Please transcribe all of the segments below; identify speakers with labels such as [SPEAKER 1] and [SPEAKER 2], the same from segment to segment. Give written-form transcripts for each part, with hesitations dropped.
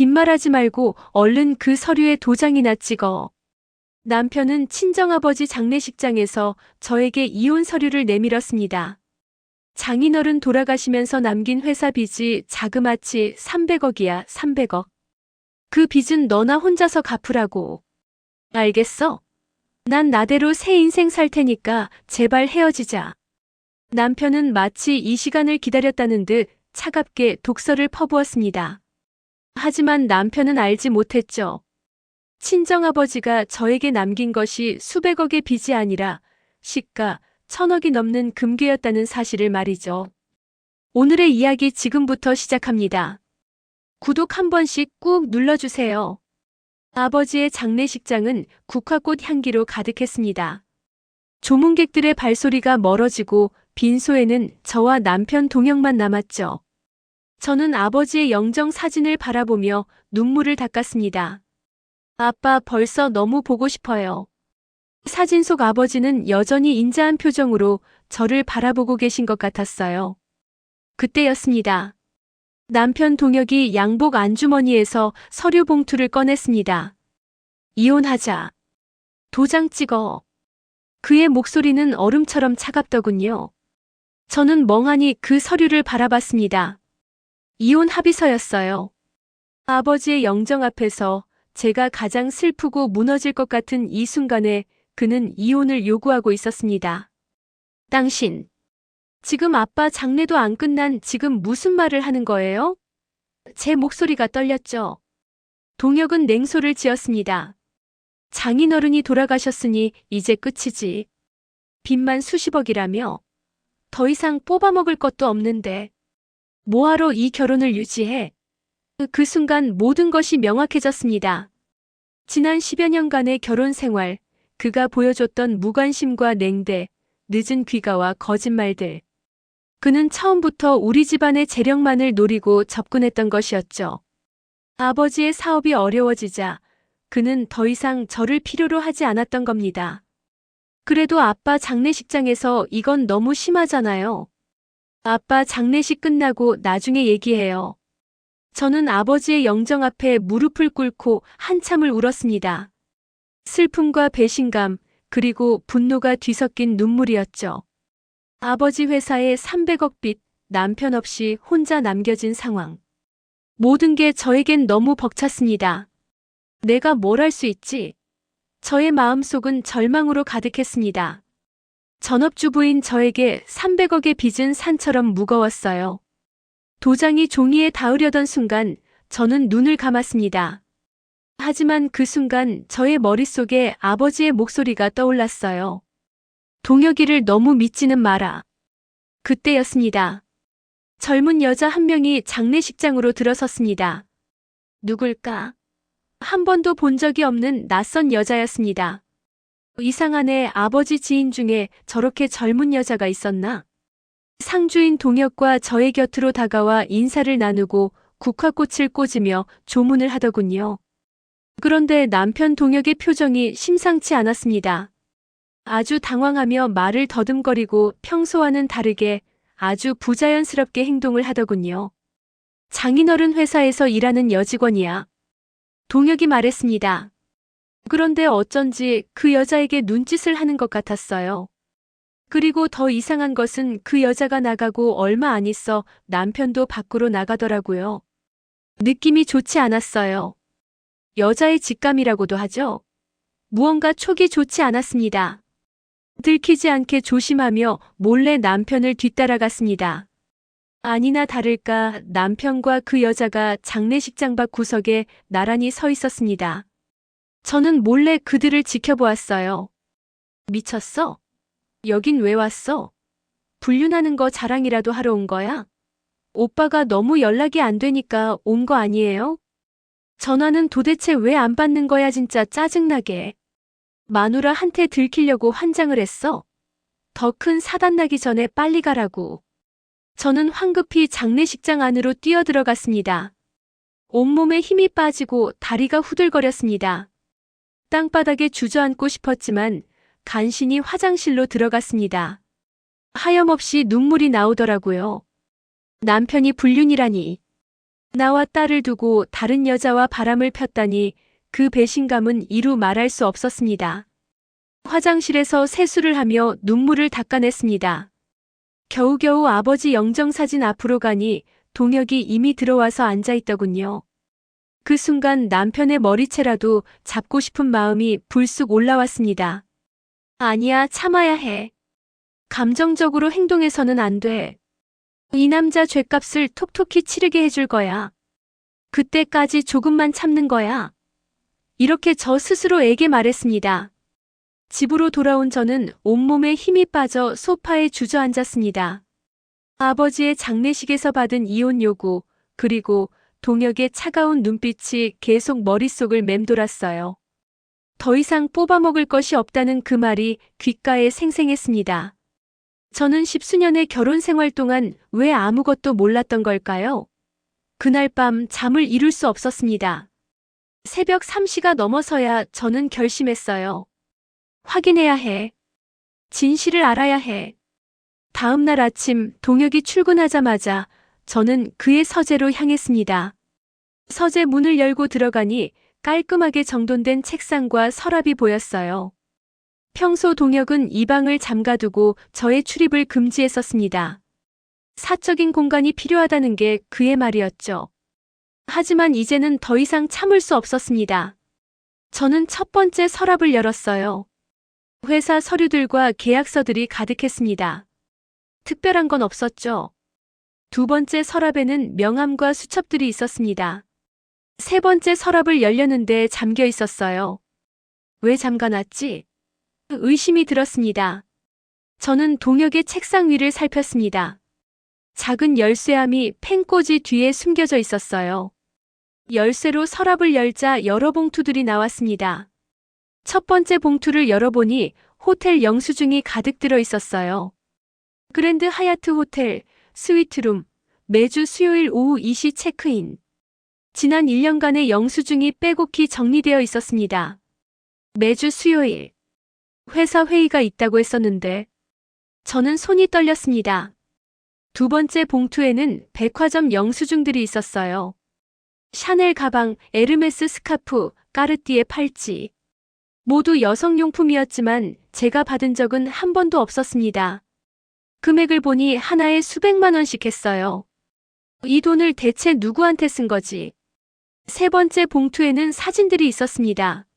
[SPEAKER 1] 빈말하지 말고 얼른 그 서류에 도장이나 찍어. 남편은 친정아버지 장례식장에서 저에게 이혼 서류를 내밀었습니다. 장인어른 돌아가시면서 남긴 회사 빚이 자그마치 300억이야, 300억. 그 빚은 너나 혼자서 갚으라고. 알겠어? 난 나대로 새 인생 살 테니까 제발 헤어지자. 남편은 마치 이 시간을 기다렸다는 듯 차갑게 독서를 퍼부었습니다. 하지만 남편은 알지 못했죠. 친정아버지가 저에게 남긴 것이 수백억의 빚이 아니라 시가 1000억이 넘는 금괴였다는 사실을 말이죠. 오늘의 이야기 지금부터 시작합니다. 구독 한 번씩 꾹 눌러주세요. 아버지의 장례식장은 국화꽃 향기로 가득했습니다. 조문객들의 발소리가 멀어지고 빈소에는 저와 남편 동혁만 남았죠. 저는 아버지의 영정 사진을 바라보며 눈물을 닦았습니다. 아빠 벌써 너무 보고 싶어요. 사진 속 아버지는 여전히 인자한 표정으로 저를 바라보고 계신 것 같았어요. 그때였습니다. 남편 동혁이 양복 안주머니에서 서류 봉투를 꺼냈습니다. 이혼하자. 도장 찍어. 그의 목소리는 얼음처럼 차갑더군요. 저는 멍하니 그 서류를 바라봤습니다. 이혼 합의서였어요. 아버지의 영정 앞에서 제가 가장 슬프고 무너질 것 같은 이 순간에 그는 이혼을 요구하고 있었습니다. 당신, 지금 아빠 장례도 안 끝난 지금 무슨 말을 하는 거예요? 제 목소리가 떨렸죠. 동혁은 냉소를 지었습니다. 장인어른이 돌아가셨으니 이제 끝이지. 빚만 수십억이라며. 더 이상 뽑아먹을 것도 없는데. 뭐하러 이 결혼을 유지해? 그 순간 모든 것이 명확해졌습니다. 지난 10여 년간의 결혼 생활, 그가 보여줬던 무관심과 냉대, 늦은 귀가와 거짓말들. 그는 처음부터 우리 집안의 재력만을 노리고 접근했던 것이었죠. 아버지의 사업이 어려워지자 그는 더 이상 저를 필요로 하지 않았던 겁니다. 그래도 아빠 장례식장에서 이건 너무 심하잖아요. 아빠 장례식 끝나고 나중에 얘기해요. 저는 아버지의 영정 앞에 무릎을 꿇고 한참을 울었습니다. 슬픔과 배신감, 그리고 분노가 뒤섞인 눈물이었죠. 아버지 회사의 300억 빚, 남편 없이 혼자 남겨진 상황. 모든 게 저에겐 너무 벅찼습니다. 내가 뭘 할 수 있지? 저의 마음속은 절망으로 가득했습니다. 전업주부인 저에게 300억의 빚은 산처럼 무거웠어요. 도장이 종이에 닿으려던 순간 저는 눈을 감았습니다. 하지만 그 순간 저의 머릿속에 아버지의 목소리가 떠올랐어요. 동혁이를 너무 믿지는 마라. 그때였습니다. 젊은 여자 한 명이 장례식장으로 들어섰습니다. 누굴까? 한 번도 본 적이 없는 낯선 여자였습니다. 이상하네. 아버지 지인 중에 저렇게 젊은 여자가 있었나? 상주인 동혁과 저의 곁으로 다가와 인사를 나누고 국화꽃을 꽂으며 조문을 하더군요. 그런데 남편 동혁의 표정이 심상치 않았습니다. 아주 당황하며 말을 더듬거리고 평소와는 다르게 아주 부자연스럽게 행동을 하더군요. 장인어른 회사에서 일하는 여직원이야. 동혁이 말했습니다. 그런데 어쩐지 그 여자에게 눈짓을 하는 것 같았어요. 그리고 더 이상한 것은 그 여자가 나가고 얼마 안 있어 남편도 밖으로 나가더라고요. 느낌이 좋지 않았어요. 여자의 직감이라고도 하죠. 무언가 촉이 좋지 않았습니다. 들키지 않게 조심하며 몰래 남편을 뒤따라갔습니다. 아니나 다를까 남편과 그 여자가 장례식장 밖 구석에 나란히 서 있었습니다. 저는 몰래 그들을 지켜보았어요. 미쳤어? 여긴 왜 왔어? 불륜하는 거 자랑이라도 하러 온 거야? 오빠가 너무 연락이 안 되니까 온 거 아니에요? 전화는 도대체 왜 안 받는 거야 진짜 짜증나게. 마누라한테 들키려고 환장을 했어? 더 큰 사단 나기 전에 빨리 가라고. 저는 황급히 장례식장 안으로 뛰어들어갔습니다. 온몸에 힘이 빠지고 다리가 후들거렸습니다. 땅바닥에 주저앉고 싶었지만 간신히 화장실로 들어갔습니다. 하염없이 눈물이 나오더라고요. 남편이 불륜이라니. 나와 딸을 두고 다른 여자와 바람을 폈다니 그 배신감은 이루 말할 수 없었습니다. 화장실에서 세수를 하며 눈물을 닦아냈습니다. 겨우겨우 아버지 영정사진 앞으로 가니 동혁이 이미 들어와서 앉아있더군요. 그 순간 남편의 머리채라도 잡고 싶은 마음이 불쑥 올라왔습니다. 아니야, 참아야 해. 감정적으로 행동해서는 안 돼. 이 남자 죗값을 톡톡히 치르게 해줄 거야. 그때까지 조금만 참는 거야. 이렇게 저 스스로에게 말했습니다. 집으로 돌아온 저는 온몸에 힘이 빠져 소파에 주저앉았습니다. 아버지의 장례식에서 받은 이혼 요구, 그리고 동혁의 차가운 눈빛이 계속 머릿속을 맴돌았어요. 더 이상 뽑아먹을 것이 없다는 그 말이 귓가에 생생했습니다. 저는 10수년의 결혼 생활 동안 왜 아무것도 몰랐던 걸까요? 그날 밤 잠을 이룰 수 없었습니다. 새벽 3시가 넘어서야 저는 결심했어요. 확인해야 해. 진실을 알아야 해. 다음 날 아침 동혁이 출근하자마자 저는 그의 서재로 향했습니다. 서재 문을 열고 들어가니 깔끔하게 정돈된 책상과 서랍이 보였어요. 평소 동혁은 이 방을 잠가두고 저의 출입을 금지했었습니다. 사적인 공간이 필요하다는 게 그의 말이었죠. 하지만 이제는 더 이상 참을 수 없었습니다. 저는 첫 번째 서랍을 열었어요. 회사 서류들과 계약서들이 가득했습니다. 특별한 건 없었죠. 두 번째 서랍에는 명함과 수첩들이 있었습니다. 세 번째 서랍을 열려는데 잠겨 있었어요. 왜 잠가놨지? 의심이 들었습니다. 저는 동혁의 책상 위를 살폈습니다. 작은 열쇠함이 펜꽂이 뒤에 숨겨져 있었어요. 열쇠로 서랍을 열자 여러 봉투들이 나왔습니다. 첫 번째 봉투를 열어보니 호텔 영수증이 가득 들어 있었어요. 그랜드 하얏트 호텔, 스위트룸, 매주 수요일 오후 2시 체크인. 지난 1년간의 영수증이 빼곡히 정리되어 있었습니다. 매주 수요일. 회사 회의가 있다고 했었는데 저는 손이 떨렸습니다. 두 번째 봉투에는 백화점 영수증들이 있었어요. 샤넬 가방, 에르메스 스카프, 까르띠에 팔찌. 모두 여성용품이었지만 제가 받은 적은 한 번도 없었습니다. 금액을 보니 하나에 수백만 원씩 했어요. 이 돈을 대체 누구한테 쓴 거지? 세 번째 봉투에는 사진들이 있었습니다.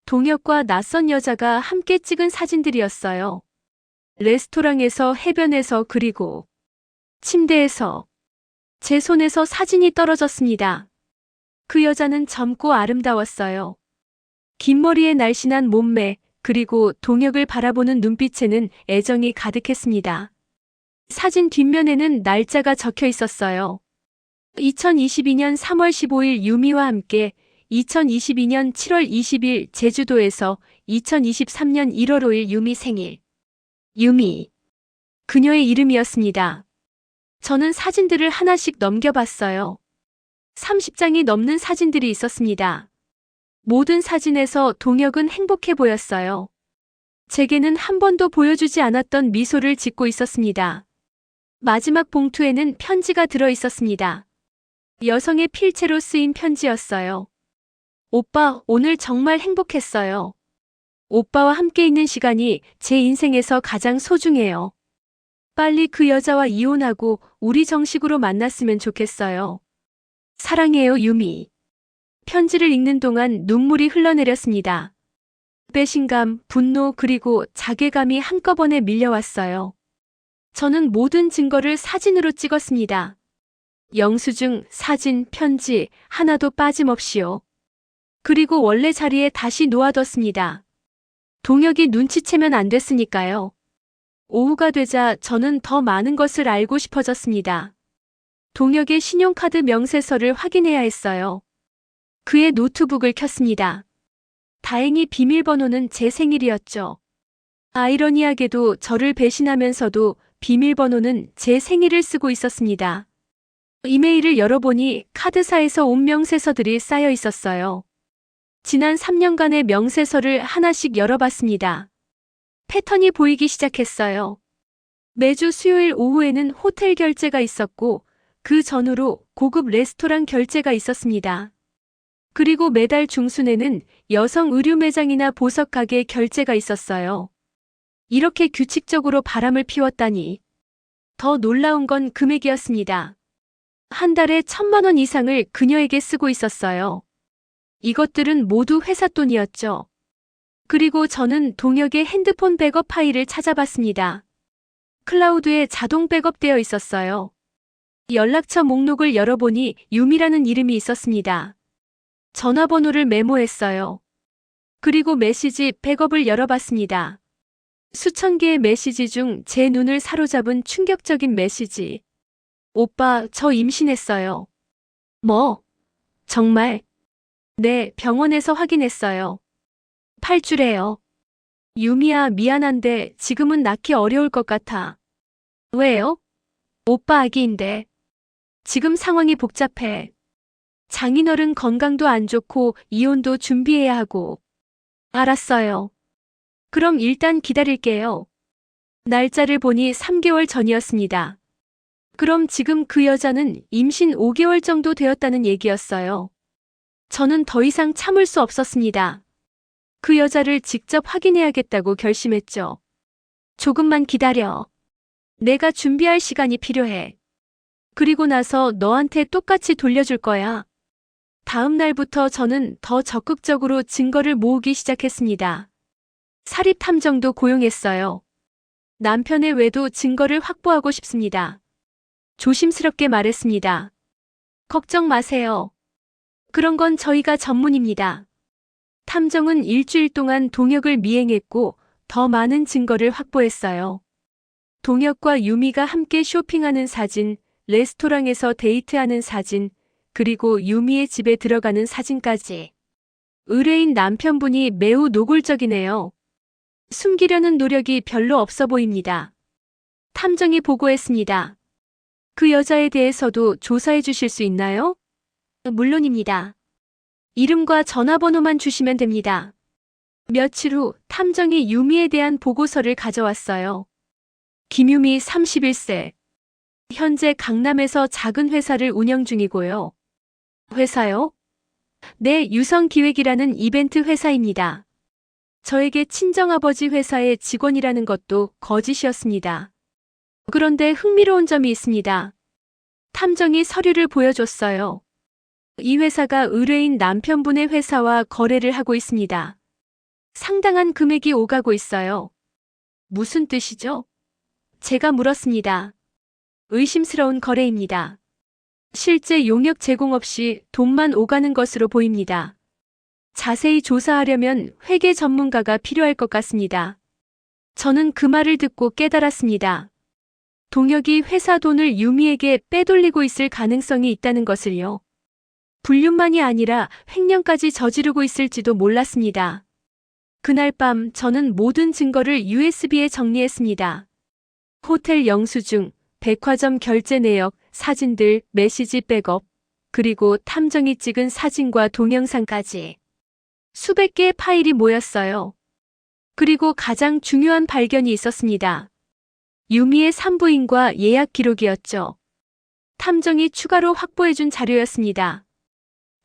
[SPEAKER 1] 동혁과 낯선 여자가 함께 찍은 사진들이었어요. 레스토랑에서, 해변에서, 그리고 침대에서. 제 손에서 사진이 떨어졌습니다. 그 여자는 젊고 아름다웠어요. 긴 머리에 날씬한 몸매, 그리고 동혁을 바라보는 눈빛에는 애정이 가득했습니다. 사진 뒷면에는 날짜가 적혀 있었어요. 2022년 3월 15일 유미와 함께, 2022년 7월 20일 제주도에서 2023년 1월 5일 유미 생일. 유미. 그녀의 이름이었습니다. 저는 사진들을 하나씩 넘겨봤어요. 30장이 넘는 사진들이 있었습니다. 모든 사진에서 동혁은 행복해 보였어요. 제게는 한 번도 보여주지 않았던 미소를 짓고 있었습니다. 마지막 봉투에는 편지가 들어 있었습니다. 여성의 필체로 쓰인 편지였어요. 오빠, 오늘 정말 행복했어요. 오빠와 함께 있는 시간이 제 인생에서 가장 소중해요. 빨리 그 여자와 이혼하고 우리 정식으로 만났으면 좋겠어요. 사랑해요, 유미. 편지를 읽는 동안 눈물이 흘러내렸습니다. 배신감, 분노, 그리고 자괴감이 한꺼번에 밀려왔어요. 저는 모든 증거를 사진으로 찍었습니다. 영수증, 사진, 편지, 하나도 빠짐없이요. 그리고 원래 자리에 다시 놓아뒀습니다. 동혁이 눈치채면 안 됐으니까요. 오후가 되자 저는 더 많은 것을 알고 싶어졌습니다. 동혁의 신용카드 명세서를 확인해야 했어요. 그의 노트북을 켰습니다. 다행히 비밀번호는 제 생일이었죠. 아이러니하게도 저를 배신하면서도 비밀번호는 제 생일을 쓰고 있었습니다. 이메일을 열어보니 카드사에서 온 명세서들이 쌓여 있었어요. 지난 3년간의 명세서를 하나씩 열어봤습니다. 패턴이 보이기 시작했어요. 매주 수요일 오후에는 호텔 결제가 있었고 그 전후로 고급 레스토랑 결제가 있었습니다. 그리고 매달 중순에는 여성 의류 매장이나 보석 가게 결제가 있었어요. 이렇게 규칙적으로 바람을 피웠다니. 더 놀라운 건 금액이었습니다. 한 달에 1,000만 원 이상을 그녀에게 쓰고 있었어요. 이것들은 모두 회사 돈이었죠. 그리고 저는 동혁의 핸드폰 백업 파일을 찾아봤습니다. 클라우드에 자동 백업되어 있었어요. 연락처 목록을 열어보니 유미라는 이름이 있었습니다. 전화번호를 메모했어요. 그리고 메시지 백업을 열어봤습니다. 수천 개의 메시지 중 제 눈을 사로잡은 충격적인 메시지. 오빠, 저 임신했어요. 뭐? 정말? 네, 병원에서 확인했어요. 8주래요. 유미야, 미안한데 지금은 낳기 어려울 것 같아. 왜요? 오빠 아기인데. 지금 상황이 복잡해. 장인어른 건강도 안 좋고 이혼도 준비해야 하고. 알았어요. 그럼 일단 기다릴게요. 날짜를 보니 3개월 전이었습니다. 그럼 지금 그 여자는 임신 5개월 정도 되었다는 얘기였어요. 저는 더 이상 참을 수 없었습니다. 그 여자를 직접 확인해야겠다고 결심했죠. 조금만 기다려. 내가 준비할 시간이 필요해. 그리고 나서 너한테 똑같이 돌려줄 거야. 다음 날부터 저는 더 적극적으로 증거를 모으기 시작했습니다. 사립탐정도 고용했어요. 남편의 외도 증거를 확보하고 싶습니다. 조심스럽게 말했습니다. 걱정 마세요. 그런 건 저희가 전문입니다. 탐정은 일주일 동안 동혁을 미행했고 더 많은 증거를 확보했어요. 동혁과 유미가 함께 쇼핑하는 사진, 레스토랑에서 데이트하는 사진, 그리고 유미의 집에 들어가는 사진까지. 의뢰인 남편분이 매우 노골적이네요. 숨기려는 노력이 별로 없어 보입니다. 탐정이 보고했습니다. 그 여자에 대해서도 조사해 주실 수 있나요? 물론입니다. 이름과 전화번호만 주시면 됩니다. 며칠 후 탐정이 유미에 대한 보고서를 가져왔어요. 김유미 31세. 현재 강남에서 작은 회사를 운영 중이고요. 회사요? 네, 유성기획이라는 이벤트 회사입니다. 저에게 친정아버지 회사의 직원이라는 것도 거짓이었습니다. 그런데 흥미로운 점이 있습니다. 탐정이 서류를 보여줬어요. 이 회사가 의뢰인 남편분의 회사와 거래를 하고 있습니다. 상당한 금액이 오가고 있어요. 무슨 뜻이죠? 제가 물었습니다. 의심스러운 거래입니다. 실제 용역 제공 없이 돈만 오가는 것으로 보입니다. 자세히 조사하려면 회계 전문가가 필요할 것 같습니다. 저는 그 말을 듣고 깨달았습니다. 동혁이 회사 돈을 유미에게 빼돌리고 있을 가능성이 있다는 것을요. 불륜만이 아니라 횡령까지 저지르고 있을지도 몰랐습니다. 그날 밤 저는 모든 증거를 USB에 정리했습니다. 호텔 영수증, 백화점 결제 내역, 사진들, 메시지 백업, 그리고 탐정이 찍은 사진과 동영상까지. 수백 개의 파일이 모였어요. 그리고 가장 중요한 발견이 있었습니다. 유미의 산부인과 예약 기록이었죠. 탐정이 추가로 확보해준 자료였습니다.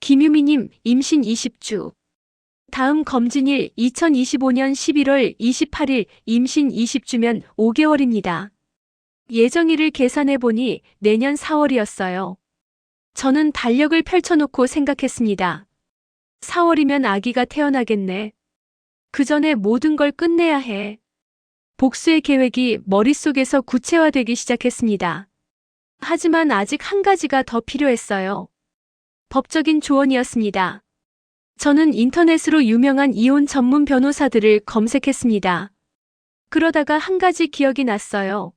[SPEAKER 1] 김유미님, 임신 20주. 다음 검진일 2025년 11월 28일, 임신 20주면 5개월입니다. 예정일을 계산해보니 내년 4월이었어요. 저는 달력을 펼쳐놓고 생각했습니다. 4월이면 아기가 태어나겠네. 그 전에 모든 걸 끝내야 해. 복수의 계획이 머릿속에서 구체화되기 시작했습니다. 하지만 아직 한 가지가 더 필요했어요. 법적인 조언이었습니다. 저는 인터넷으로 유명한 이혼 전문 변호사들을 검색했습니다. 그러다가 한 가지 기억이 났어요.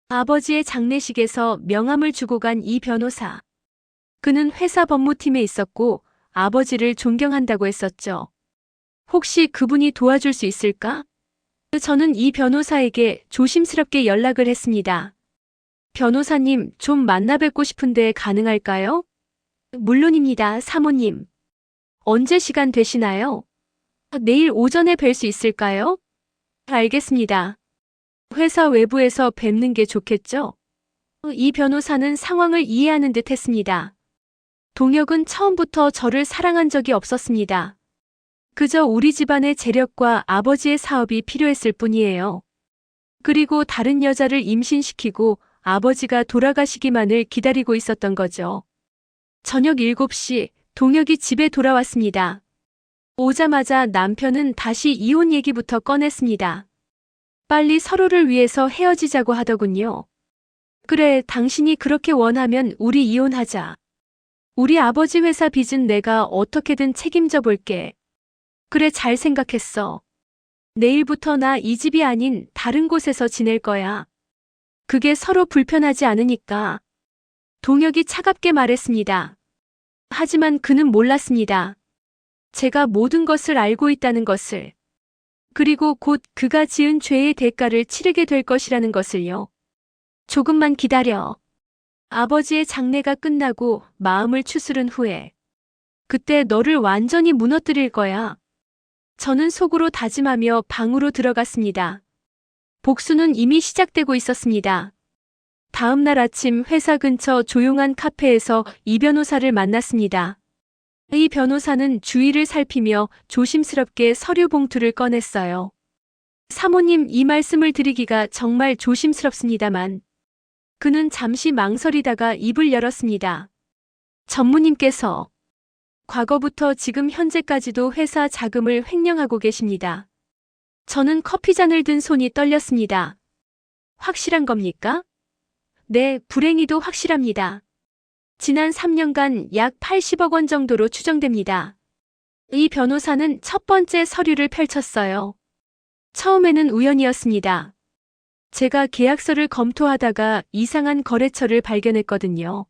[SPEAKER 1] 아버지의 장례식에서 명함을 주고 간 이 변호사. 그는 회사 법무팀에 있었고 아버지를 존경한다고 했었죠. 혹시 그분이 도와줄 수 있을까? 저는 이 변호사에게 조심스럽게 연락을 했습니다. 변호사님, 좀 만나 뵙고 싶은데 가능할까요? 물론입니다, 사모님. 언제 시간 되시나요? 내일 오전에 뵐 수 있을까요? 알겠습니다. 회사 외부에서 뵙는 게 좋겠죠? 이 변호사는 상황을 이해하는 듯 했습니다. 동혁은 처음부터 저를 사랑한 적이 없었습니다. 그저 우리 집안의 재력과 아버지의 사업이 필요했을 뿐이에요. 그리고 다른 여자를 임신시키고 아버지가 돌아가시기만을 기다리고 있었던 거죠. 저녁 7시 동혁이 집에 돌아왔습니다. 오자마자 남편은 다시 이혼 얘기부터 꺼냈습니다. 빨리 서로를 위해서 헤어지자고 하더군요. 그래, 당신이 그렇게 원하면 우리 이혼하자. 우리 아버지 회사 빚은 내가 어떻게든 책임져 볼게. 그래, 잘 생각했어. 내일부터 나 이 집이 아닌 다른 곳에서 지낼 거야. 그게 서로 불편하지 않으니까. 동혁이 차갑게 말했습니다. 하지만 그는 몰랐습니다. 제가 모든 것을 알고 있다는 것을. 그리고 곧 그가 지은 죄의 대가를 치르게 될 것이라는 것을요. 조금만 기다려. 아버지의 장례가 끝나고 마음을 추스른 후에. 그때 너를 완전히 무너뜨릴 거야. 저는 속으로 다짐하며 방으로 들어갔습니다. 복수는 이미 시작되고 있었습니다. 다음 날 아침 회사 근처 조용한 카페에서 이 변호사를 만났습니다. 이 변호사는 주위를 살피며 조심스럽게 서류 봉투를 꺼냈어요. 사모님, 이 말씀을 드리기가 정말 조심스럽습니다만. 그는 잠시 망설이다가 입을 열었습니다. 전무님께서 과거부터 지금 현재까지도 회사 자금을 횡령하고 계십니다. 저는 커피잔을 든 손이 떨렸습니다. 확실한 겁니까? 네, 불행히도 확실합니다. 지난 3년간 약 80억 원 정도로 추정됩니다. 이 변호사는 첫 번째 서류를 펼쳤어요. 처음에는 우연이었습니다. 제가 계약서를 검토하다가 이상한 거래처를 발견했거든요.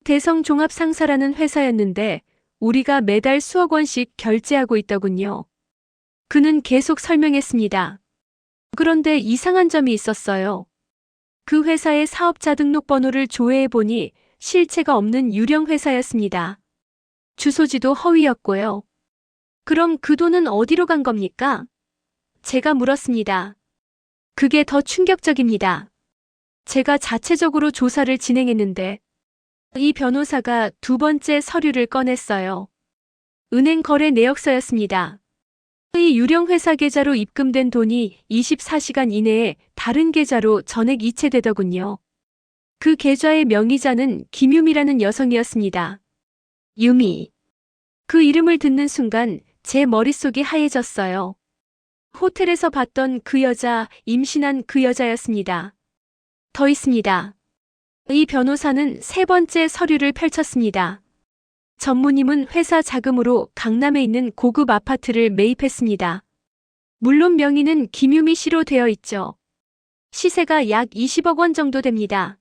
[SPEAKER 1] 대성종합상사라는 회사였는데 우리가 매달 수억 원씩 결제하고 있더군요. 그는 계속 설명했습니다. 그런데 이상한 점이 있었어요. 그 회사의 사업자 등록번호를 조회해보니 실체가 없는 유령 회사였습니다. 주소지도 허위였고요. 그럼 그 돈은 어디로 간 겁니까? 제가 물었습니다. 그게 더 충격적입니다. 제가 자체적으로 조사를 진행했는데 이 변호사가 두 번째 서류를 꺼냈어요. 은행 거래 내역서였습니다. 이 유령 회사 계좌로 입금된 돈이 24시간 이내에 다른 계좌로 전액 이체되더군요. 그 계좌의 명의자는 김유미라는 여성이었습니다. 유미. 그 이름을 듣는 순간 제 머릿속이 하얘졌어요. 호텔에서 봤던 그 여자, 임신한 그 여자였습니다. 더 있습니다. 이 변호사는 세 번째 서류를 펼쳤습니다. 전무님은 회사 자금으로 강남에 있는 고급 아파트를 매입했습니다. 물론 명의는 김유미 씨로 되어 있죠. 시세가 약 20억 원 정도 됩니다.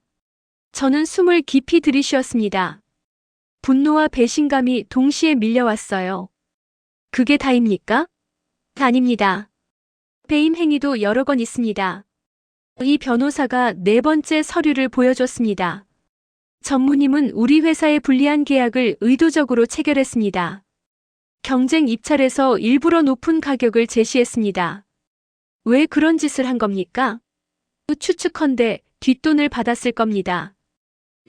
[SPEAKER 1] 저는 숨을 깊이 들이쉬었습니다. 분노와 배신감이 동시에 밀려왔어요. 그게 다입니까? 아닙니다. 배임 행위도 여러 건 있습니다. 이 변호사가 네 번째 서류를 보여줬습니다. 전무님은 우리 회사의 불리한 계약을 의도적으로 체결했습니다. 경쟁 입찰에서 일부러 높은 가격을 제시했습니다. 왜 그런 짓을 한 겁니까? 추측컨대 뒷돈을 받았을 겁니다.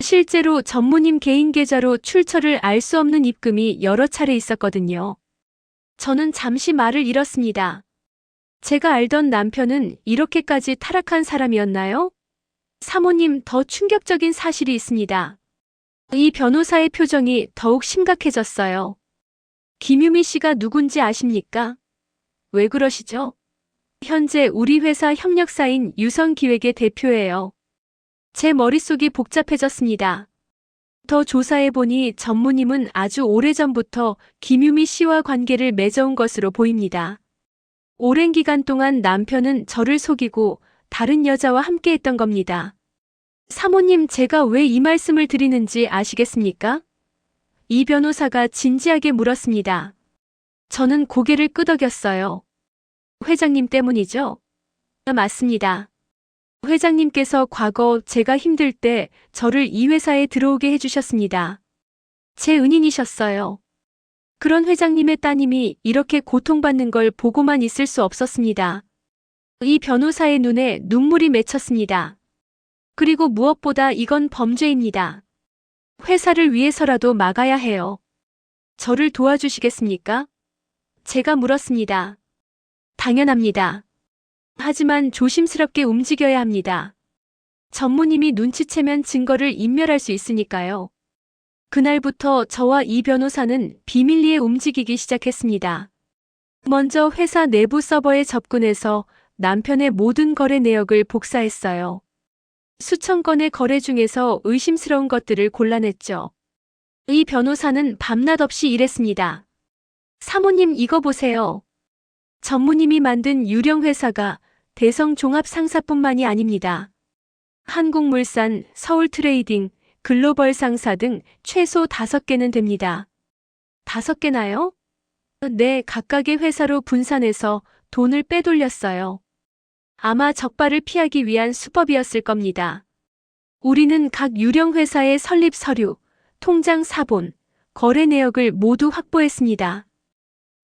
[SPEAKER 1] 실제로 전무님 개인 계좌로 출처를 알 수 없는 입금이 여러 차례 있었거든요. 저는 잠시 말을 잃었습니다. 제가 알던 남편은 이렇게까지 타락한 사람이었나요? 사모님, 더 충격적인 사실이 있습니다. 이 변호사의 표정이 더욱 심각해졌어요. 김유미 씨가 누군지 아십니까? 왜 그러시죠? 현재 우리 회사 협력사인 유성기획의 대표예요. 제 머릿속이 복잡해졌습니다. 더 조사해보니 전무님은 아주 오래전부터 김유미 씨와 관계를 맺어온 것으로 보입니다. 오랜 기간 동안 남편은 저를 속이고 다른 여자와 함께했던 겁니다. 사모님, 제가 왜 이 말씀을 드리는지 아시겠습니까? 이 변호사가 진지하게 물었습니다. 저는 고개를 끄덕였어요. 회장님 때문이죠? 맞습니다. 회장님께서 과거 제가 힘들 때 저를 이 회사에 들어오게 해주셨습니다. 제 은인이셨어요. 그런 회장님의 따님이 이렇게 고통받는 걸 보고만 있을 수 없었습니다. 이 변호사의 눈에 눈물이 맺혔습니다. 그리고 무엇보다 이건 범죄입니다. 회사를 위해서라도 막아야 해요. 저를 도와주시겠습니까? 제가 물었습니다. 당연합니다. 하지만 조심스럽게 움직여야 합니다. 전무님이 눈치채면 증거를 인멸할 수 있으니까요. 그날부터 저와 이 변호사는 비밀리에 움직이기 시작했습니다. 먼저 회사 내부 서버에 접근해서 남편의 모든 거래 내역을 복사했어요. 수천 건의 거래 중에서 의심스러운 것들을 골라냈죠. 이 변호사는 밤낮 없이 일했습니다. 사모님 이거 보세요. 전무님이 만든 유령 회사가 대성종합상사뿐만이 아닙니다. 한국물산, 서울트레이딩, 글로벌상사 등 최소 5개는 됩니다. 5개나요? 네, 각각의 회사로 분산해서 돈을 빼돌렸어요. 아마 적발을 피하기 위한 수법이었을 겁니다. 우리는 각 유령 회사의 설립 서류, 통장 사본, 거래 내역을 모두 확보했습니다.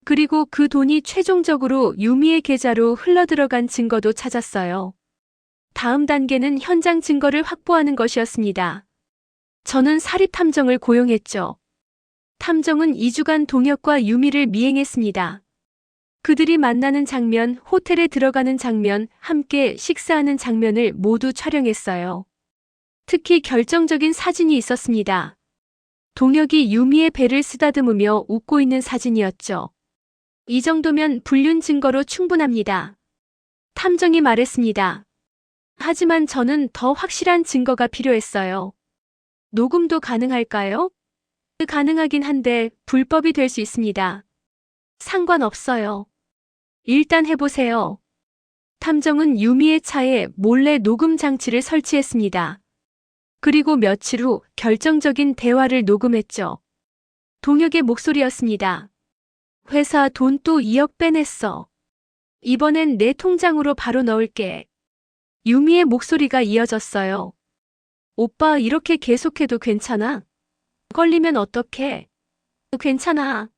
[SPEAKER 1] 그리고 그 돈이 최종적으로 유미의 계좌로 흘러들어간 증거도 찾았어요. 다음 단계는 현장 증거를 확보하는 것이었습니다. 저는 사립탐정을 고용했죠. 탐정은 2주간 동혁과 유미를 미행했습니다. 그들이 만나는 장면, 호텔에 들어가는 장면, 함께 식사하는 장면을 모두 촬영했어요. 특히 결정적인 사진이 있었습니다. 동혁이 유미의 배를 쓰다듬으며 웃고 있는 사진이었죠. 이 정도면 불륜 증거로 충분합니다. 탐정이 말했습니다. 하지만 저는 더 확실한 증거가 필요했어요. 녹음도 가능할까요? 가능하긴 한데 불법이 될 수 있습니다. 상관없어요. 일단 해보세요. 탐정은 유미의 차에 몰래 녹음 장치를 설치했습니다. 그리고 며칠 후 결정적인 대화를 녹음했죠. 동혁의 목소리였습니다. 회사 돈 또 2억 빼냈어. 이번엔 내 통장으로 바로 넣을게. 유미의 목소리가 이어졌어요. 오빠 이렇게 계속해도 괜찮아? 걸리면 어떡해? 괜찮아.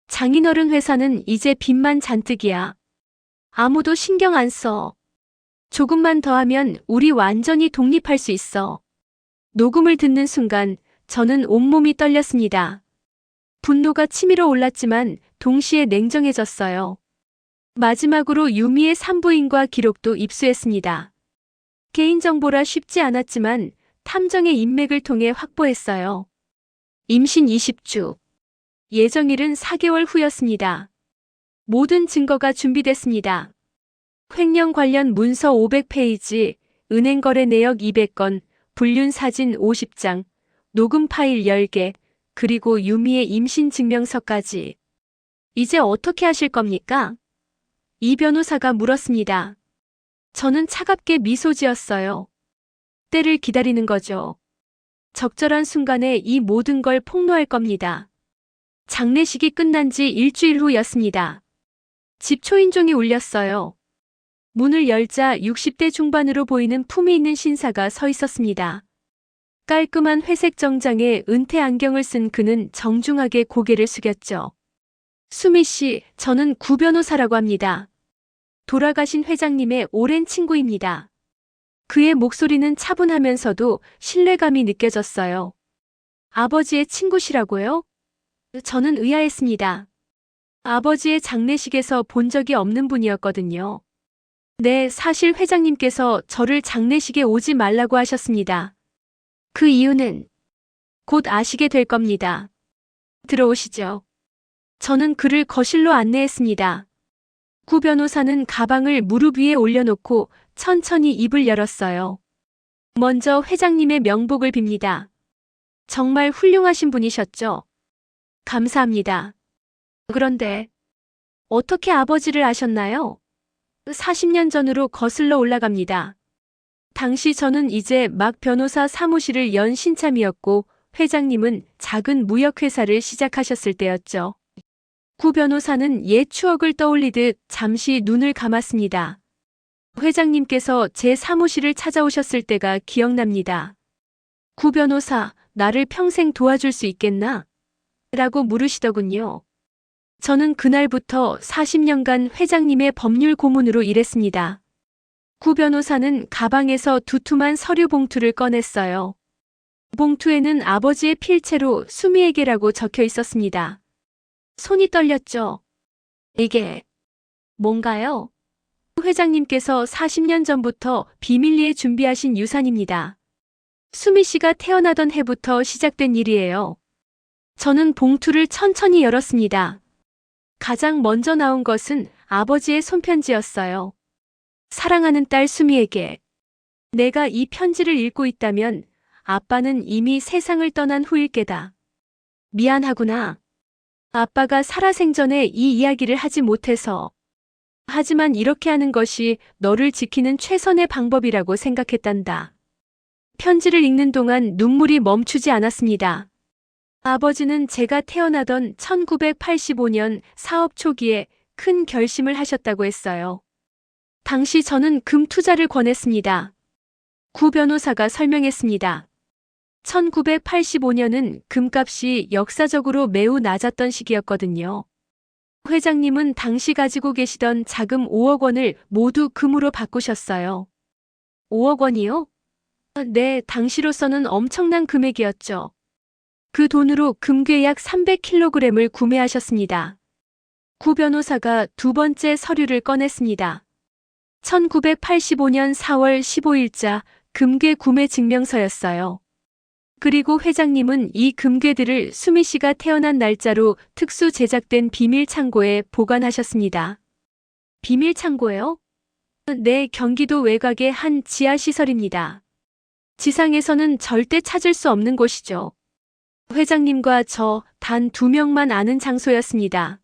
[SPEAKER 1] 장인어른 회사는 이제 빚만 잔뜩이야. 아무도 신경 안 써. 조금만 더 하면 우리 완전히 독립할 수 있어. 녹음을 듣는 순간 저는 온몸이 떨렸습니다. 분노가 치밀어 올랐지만 동시에 냉정해졌어요. 마지막으로 유미의 산부인과 기록도 입수했습니다. 개인정보라 쉽지 않았지만 탐정의 인맥을 통해 확보했어요. 임신 20주. 예정일은 4개월 후였습니다. 모든 증거가 준비됐습니다. 횡령 관련 문서 500페이지, 은행 거래 내역 200건, 불륜 사진 50장, 녹음 파일 10개, 그리고 유미의 임신 증명서까지. 이제 어떻게 하실 겁니까? 이 변호사가 물었습니다. 저는 차갑게 미소 지었어요. 때를 기다리는 거죠. 적절한 순간에 이 모든 걸 폭로할 겁니다. 장례식이 끝난 지 일주일 후였습니다. 집 초인종이 울렸어요. 문을 열자 60대 중반으로 보이는 품위 있는 신사가 서 있었습니다. 깔끔한 회색 정장에 은퇴 안경을 쓴 그는 정중하게 고개를 숙였죠. 수미 씨, 저는 구 변호사라고 합니다. 돌아가신 회장님의 오랜 친구입니다. 그의 목소리는 차분하면서도 신뢰감이 느껴졌어요. 아버지의 친구시라고요? 저는 의아했습니다. 아버지의 장례식에서 본 적이 없는 분이었거든요. 네, 사실 회장님께서 저를 장례식에 오지 말라고 하셨습니다. 그 이유는 곧 아시게 될 겁니다. 들어오시죠. 저는 그를 거실로 안내했습니다. 구 변호사는 가방을 무릎 위에 올려놓고 천천히 입을 열었어요. 먼저 회장님의 명복을 빕니다. 정말 훌륭하신 분이셨죠? 감사합니다. 그런데 어떻게 아버지를 아셨나요? 40년 전으로 거슬러 올라갑니다. 당시 저는 이제 막 변호사 사무실을 연 신참이었고 회장님은 작은 무역회사를 시작하셨을 때였죠. 구 변호사는 옛 추억을 떠올리듯 잠시 눈을 감았습니다. 회장님께서 제 사무실을 찾아오셨을 때가 기억납니다. 구 변호사, 나를 평생 도와줄 수 있겠나? 라고 물으시더군요. 저는 그날부터 40년간 회장님의 법률 고문으로 일했습니다. 구 변호사는 가방에서 두툼한 서류 봉투를 꺼냈어요. 봉투에는 아버지의 필체로 수미에게라고 적혀 있었습니다. 손이 떨렸죠. 이게 뭔가요? 회장님께서 40년 전부터 비밀리에 준비하신 유산입니다. 수미 씨가 태어나던 해부터 시작된 일이에요. 저는 봉투를 천천히 열었습니다. 가장 먼저 나온 것은 아버지의 손편지였어요. 사랑하는 딸 수미에게. 내가 이 편지를 읽고 있다면 아빠는 이미 세상을 떠난 후일 게다. 미안하구나. 아빠가 살아생전에 이 이야기를 하지 못해서. 하지만 이렇게 하는 것이 너를 지키는 최선의 방법이라고 생각했단다. 편지를 읽는 동안 눈물이 멈추지 않았습니다. 아버지는 제가 태어나던 1985년 사업 초기에 큰 결심을 하셨다고 했어요. 당시 저는 금 투자를 권했습니다. 구 변호사가 설명했습니다. 1985년은 금값이 역사적으로 매우 낮았던 시기였거든요. 회장님은 당시 가지고 계시던 자금 5억 원을 모두 금으로 바꾸셨어요. 5억 원이요? 네, 당시로서는 엄청난 금액이었죠. 그 돈으로 금괴 약 300kg을 구매하셨습니다. 구 변호사가 두 번째 서류를 꺼냈습니다. 1985년 4월 15일자 금괴 구매 증명서였어요. 그리고 회장님은 이 금괴들을 수미 씨가 태어난 날짜로 특수 제작된 비밀 창고에 보관하셨습니다. 비밀 창고요? 네, 경기도 외곽의 한 지하시설입니다. 지상에서는 절대 찾을 수 없는 곳이죠. 회장님과 저 단 2명만 아는 장소였습니다.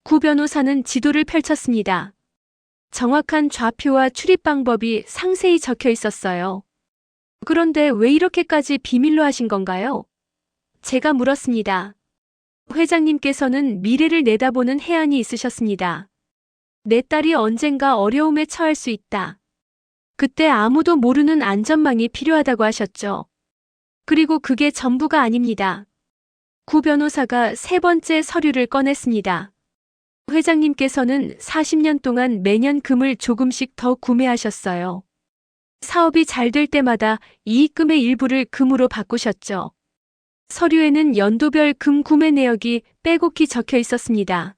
[SPEAKER 1] 구 변호사는 지도를 펼쳤습니다. 정확한 좌표와 출입 방법이 상세히 적혀 있었어요. 그런데 왜 이렇게까지 비밀로 하신 건가요? 제가 물었습니다. 회장님께서는 미래를 내다보는 해안이 있으셨습니다. 내 딸이 언젠가 어려움에 처할 수 있다. 그때 아무도 모르는 안전망이 필요하다고 하셨죠. 그리고 그게 전부가 아닙니다. 구 변호사가 세 번째 서류를 꺼냈습니다. 회장님께서는 40년 동안 매년 금을 조금씩 더 구매하셨어요. 사업이 잘 될 때마다 이익금의 일부를 금으로 바꾸셨죠. 서류에는 연도별 금 구매 내역이 빼곡히 적혀 있었습니다.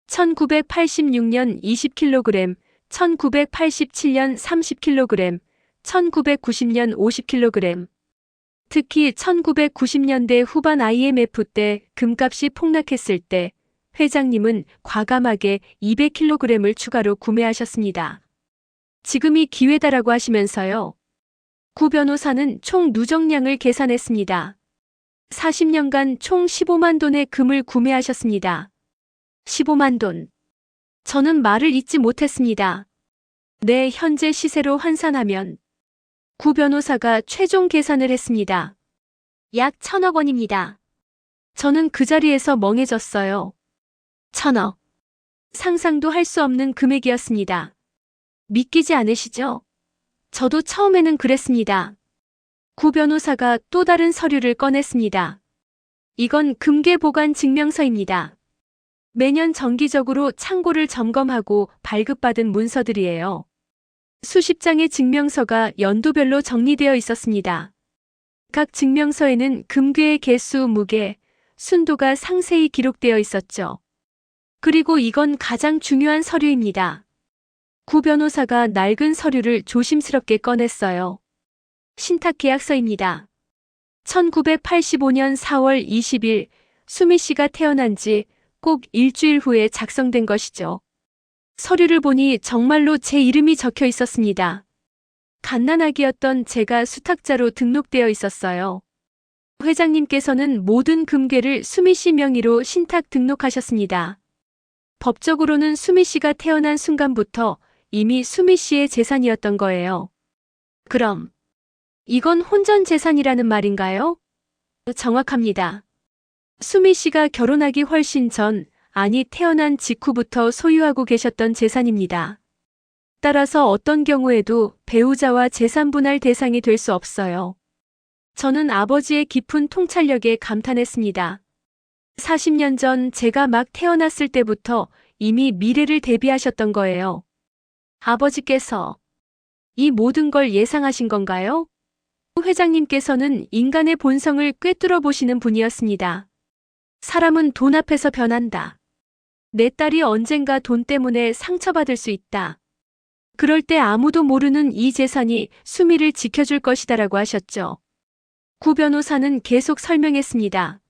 [SPEAKER 1] 1986년 20kg, 1987년 30kg, 1990년 50kg. 특히 1990년대 후반 IMF 때 금값이 폭락했을 때 회장님은 과감하게 200kg을 추가로 구매하셨습니다. 지금이 기회다라고 하시면서요. 구 변호사는 총 누적량을 계산했습니다. 40년간 총 15만 돈의 금을 구매하셨습니다. 15만 돈. 저는 말을 잇지 못했습니다. 네, 현재 시세로 환산하면 구 변호사가 최종 계산을 했습니다. 약 1,000억 원입니다. 저는 그 자리에서 멍해졌어요. 1,000억. 상상도 할 수 없는 금액이었습니다. 믿기지 않으시죠? 저도 처음에는 그랬습니다. 구 변호사가 또 다른 서류를 꺼냈습니다. 이건 금괴 보관 증명서입니다. 매년 정기적으로 창고를 점검하고 발급받은 문서들이에요. 수십 장의 증명서가 연도별로 정리되어 있었습니다. 각 증명서에는 금괴의 개수, 무게, 순도가 상세히 기록되어 있었죠. 그리고 이건 가장 중요한 서류입니다. 구 변호사가 낡은 서류를 조심스럽게 꺼냈어요. 신탁계약서입니다. 1985년 4월 20일 수미 씨가 태어난 지 꼭 일주일 후에 작성된 것이죠. 서류를 보니 정말로 제 이름이 적혀 있었습니다. 갓난아기였던 제가 수탁자로 등록되어 있었어요. 회장님께서는 모든 금괴를 수미 씨 명의로 신탁 등록하셨습니다. 법적으로는 수미 씨가 태어난 순간부터 이미 수미 씨의 재산이었던 거예요. 그럼 이건 혼전 재산이라는 말인가요? 정확합니다. 수미 씨가 결혼하기 훨씬 전, 아니 태어난 직후부터 소유하고 계셨던 재산입니다. 따라서 어떤 경우에도 배우자와 재산 분할 대상이 될 수 없어요. 저는 아버지의 깊은 통찰력에 감탄했습니다. 40년 전 제가 막 태어났을 때부터 이미 미래를 대비하셨던 거예요. 아버지께서 이 모든 걸 예상하신 건가요? 회장님께서는 인간의 본성을 꿰뚫어 보시는 분이었습니다. 사람은 돈 앞에서 변한다. 내 딸이 언젠가 돈 때문에 상처받을 수 있다. 그럴 때 아무도 모르는 이 재산이 수미를 지켜줄 것이다라고 하셨죠. 구 변호사는 계속 설명했습니다.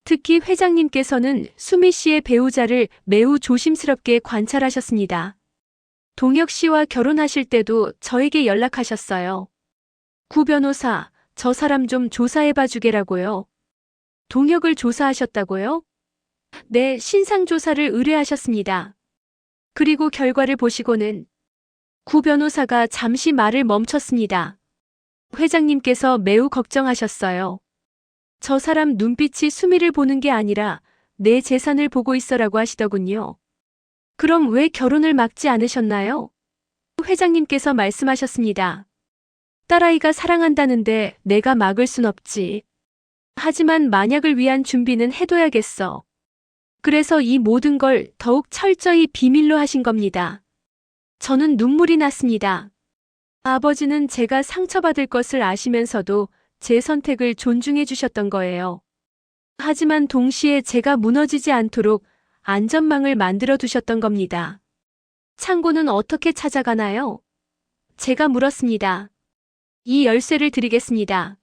[SPEAKER 1] 특히 회장님께서는 수미 씨의 배우자를 매우 조심스럽게 관찰하셨습니다. 동혁 씨와 결혼하실 때도 저에게 연락하셨어요. 구 변호사, 저 사람 좀 조사해봐 주게라고요. 동혁을 조사하셨다고요? 네, 신상조사를 의뢰하셨습니다. 그리고 결과를 보시고는 구 변호사가 잠시 말을 멈췄습니다. 회장님께서 매우 걱정하셨어요. 저 사람 눈빛이 수미를 보는 게 아니라 내 재산을 보고 있어라고 하시더군요. 그럼 왜 결혼을 막지 않으셨나요? 회장님께서 말씀하셨습니다. 딸아이가 사랑한다는데 내가 막을 순 없지. 하지만 만약을 위한 준비는 해둬야겠어. 그래서 이 모든 걸 더욱 철저히 비밀로 하신 겁니다. 저는 눈물이 났습니다. 아버지는 제가 상처받을 것을 아시면서도 제 선택을 존중해 주셨던 거예요. 하지만 동시에 제가 무너지지 않도록 안전망을 만들어 두셨던 겁니다. 창고는 어떻게 찾아가나요? 제가 물었습니다. 이 열쇠를 드리겠습니다.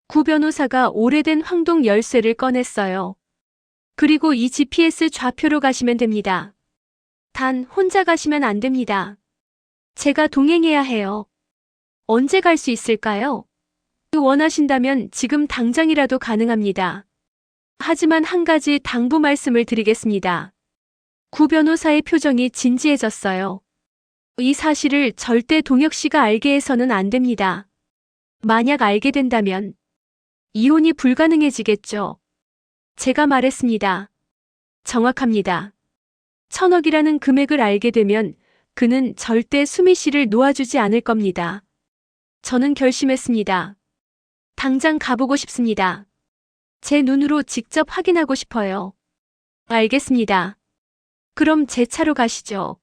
[SPEAKER 1] 구 변호사가 오래된 황동 열쇠를 꺼냈어요. 그리고 이 GPS 좌표로 가시면 됩니다. 단 혼자 가시면 안 됩니다. 제가 동행해야 해요. 언제 갈 수 있을까요? 원하신다면 지금 당장이라도 가능합니다. 하지만 한 가지 당부 말씀을 드리겠습니다. 구 변호사의 표정이 진지해졌어요. 이 사실을 절대 동혁 씨가 알게 해서는 안 됩니다. 만약 알게 된다면 이혼이 불가능해지겠죠. 제가 말했습니다. 정확합니다. 1,000억이라는 금액을 알게 되면 그는 절대 수미 씨를 놓아주지 않을 겁니다. 저는 결심했습니다. 당장 가보고 싶습니다. 제 눈으로 직접 확인하고 싶어요. 알겠습니다. 그럼 제 차로 가시죠.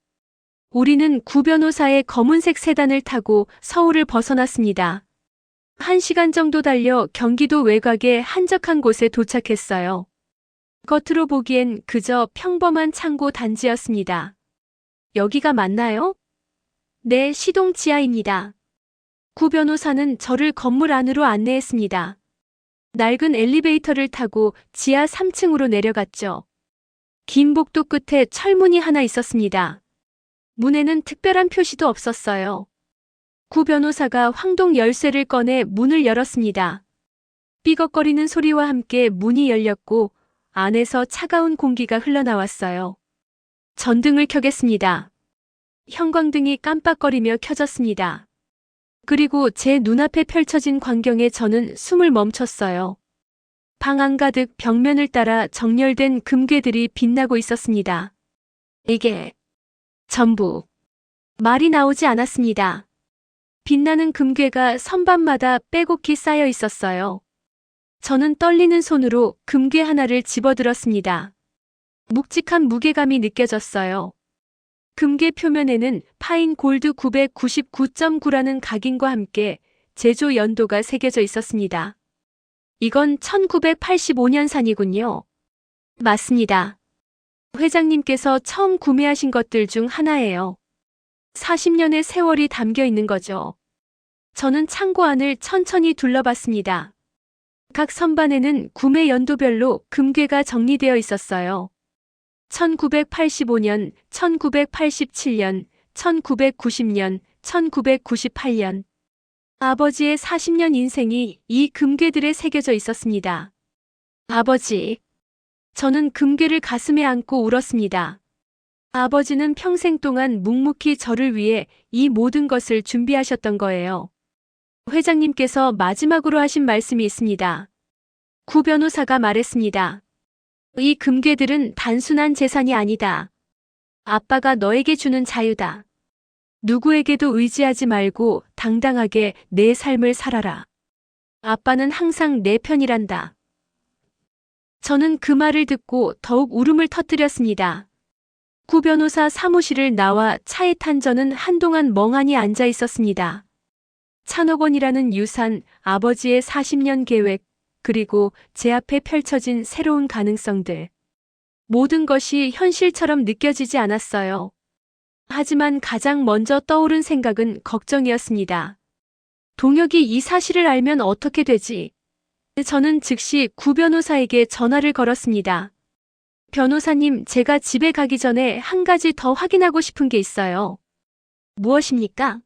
[SPEAKER 1] 우리는 구 변호사의 검은색 세단을 타고 서울을 벗어났습니다. 1시간 정도 달려 경기도 외곽의 한적한 곳에 도착했어요. 겉으로 보기엔 그저 평범한 창고 단지였습니다. 여기가 맞나요? 네, 시동 지하입니다. 구 변호사는 저를 건물 안으로 안내했습니다. 낡은 엘리베이터를 타고 지하 3층으로 내려갔죠. 긴 복도 끝에 철문이 하나 있었습니다. 문에는 특별한 표시도 없었어요. 구 변호사가 황동 열쇠를 꺼내 문을 열었습니다. 삐걱거리는 소리와 함께 문이 열렸고 안에서 차가운 공기가 흘러나왔어요. 전등을 켜겠습니다. 형광등이 깜빡거리며 켜졌습니다. 그리고 제 눈앞에 펼쳐진 광경에 저는 숨을 멈췄어요. 방 안가득 벽면을 따라 정렬된 금괴들이 빛나고 있었습니다. 이게 전부 말이 나오지 않았습니다. 빛나는 금괴가 선반마다 빼곡히 쌓여 있었어요. 저는 떨리는 손으로 금괴 하나를 집어들었습니다. 묵직한 무게감이 느껴졌어요. 금괴 표면에는 파인 골드 999.9라는 각인과 함께 제조 연도가 새겨져 있었습니다. 이건 1985년산이군요. 맞습니다. 회장님께서 처음 구매하신 것들 중 하나예요. 40년의 세월이 담겨 있는 거죠. 저는 창고 안을 천천히 둘러봤습니다. 각 선반에는 구매 연도별로 금괴가 정리되어 있었어요. 1985년, 1987년, 1990년, 1998년. 아버지의 40년 인생이 이 금괴들에 새겨져 있었습니다. 아버지. 저는 금괴를 가슴에 안고 울었습니다. 아버지는 평생 동안 묵묵히 저를 위해 이 모든 것을 준비하셨던 거예요. 회장님께서 마지막으로 하신 말씀이 있습니다. 구 변호사가 말했습니다. 이 금괴들은 단순한 재산이 아니다. 아빠가 너에게 주는 자유다. 누구에게도 의지하지 말고 당당하게 내 삶을 살아라. 아빠는 항상 내 편이란다. 저는 그 말을 듣고 더욱 울음을 터뜨렸습니다. 구 변호사 사무실을 나와 차에 탄 저는 한동안 멍하니 앉아 있었습니다. 1,000억 원이라는 유산, 아버지의 40년 계획, 그리고 제 앞에 펼쳐진 새로운 가능성들. 모든 것이 현실처럼 느껴지지 않았어요. 하지만 가장 먼저 떠오른 생각은 걱정이었습니다. 동혁이 이 사실을 알면 어떻게 되지? 저는 즉시 구 변호사에게 전화를 걸었습니다. 변호사님, 제가 집에 가기 전에 한 가지 더 확인하고 싶은 게 있어요. 무엇입니까?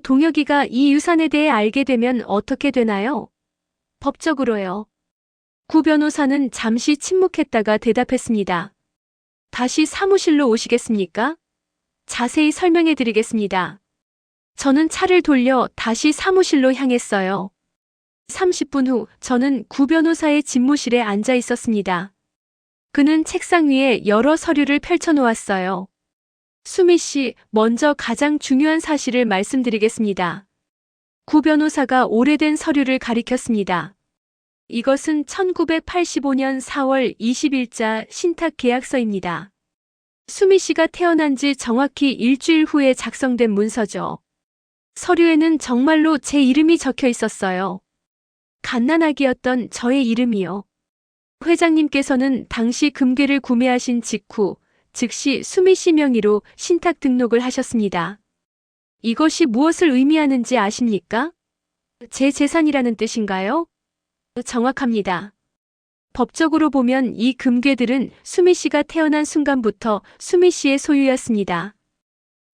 [SPEAKER 1] 동혁이가 이 유산에 대해 알게 되면 어떻게 되나요? 법적으로요. 구 변호사는 잠시 침묵했다가 대답했습니다. 다시 사무실로 오시겠습니까? 자세히 설명해 드리겠습니다. 저는 차를 돌려 다시 사무실로 향했어요. 30분 후 저는 구 변호사의 집무실에 앉아 있었습니다. 그는 책상 위에 여러 서류를 펼쳐놓았어요. 수미 씨, 먼저 가장 중요한 사실을 말씀드리겠습니다. 구 변호사가 오래된 서류를 가리켰습니다. 이것은 1985년 4월 20일자 신탁 계약서입니다. 수미 씨가 태어난 지 정확히 일주일 후에 작성된 문서죠. 서류에는 정말로 제 이름이 적혀 있었어요. 갓난아기였던 저의 이름이요. 회장님께서는 당시 금괴를 구매하신 직후 즉시 수미 씨 명의로 신탁 등록을 하셨습니다. 이것이 무엇을 의미하는지 아십니까? 제 재산이라는 뜻인가요? 정확합니다. 법적으로 보면 이 금괴들은 수미 씨가 태어난 순간부터 수미 씨의 소유였습니다.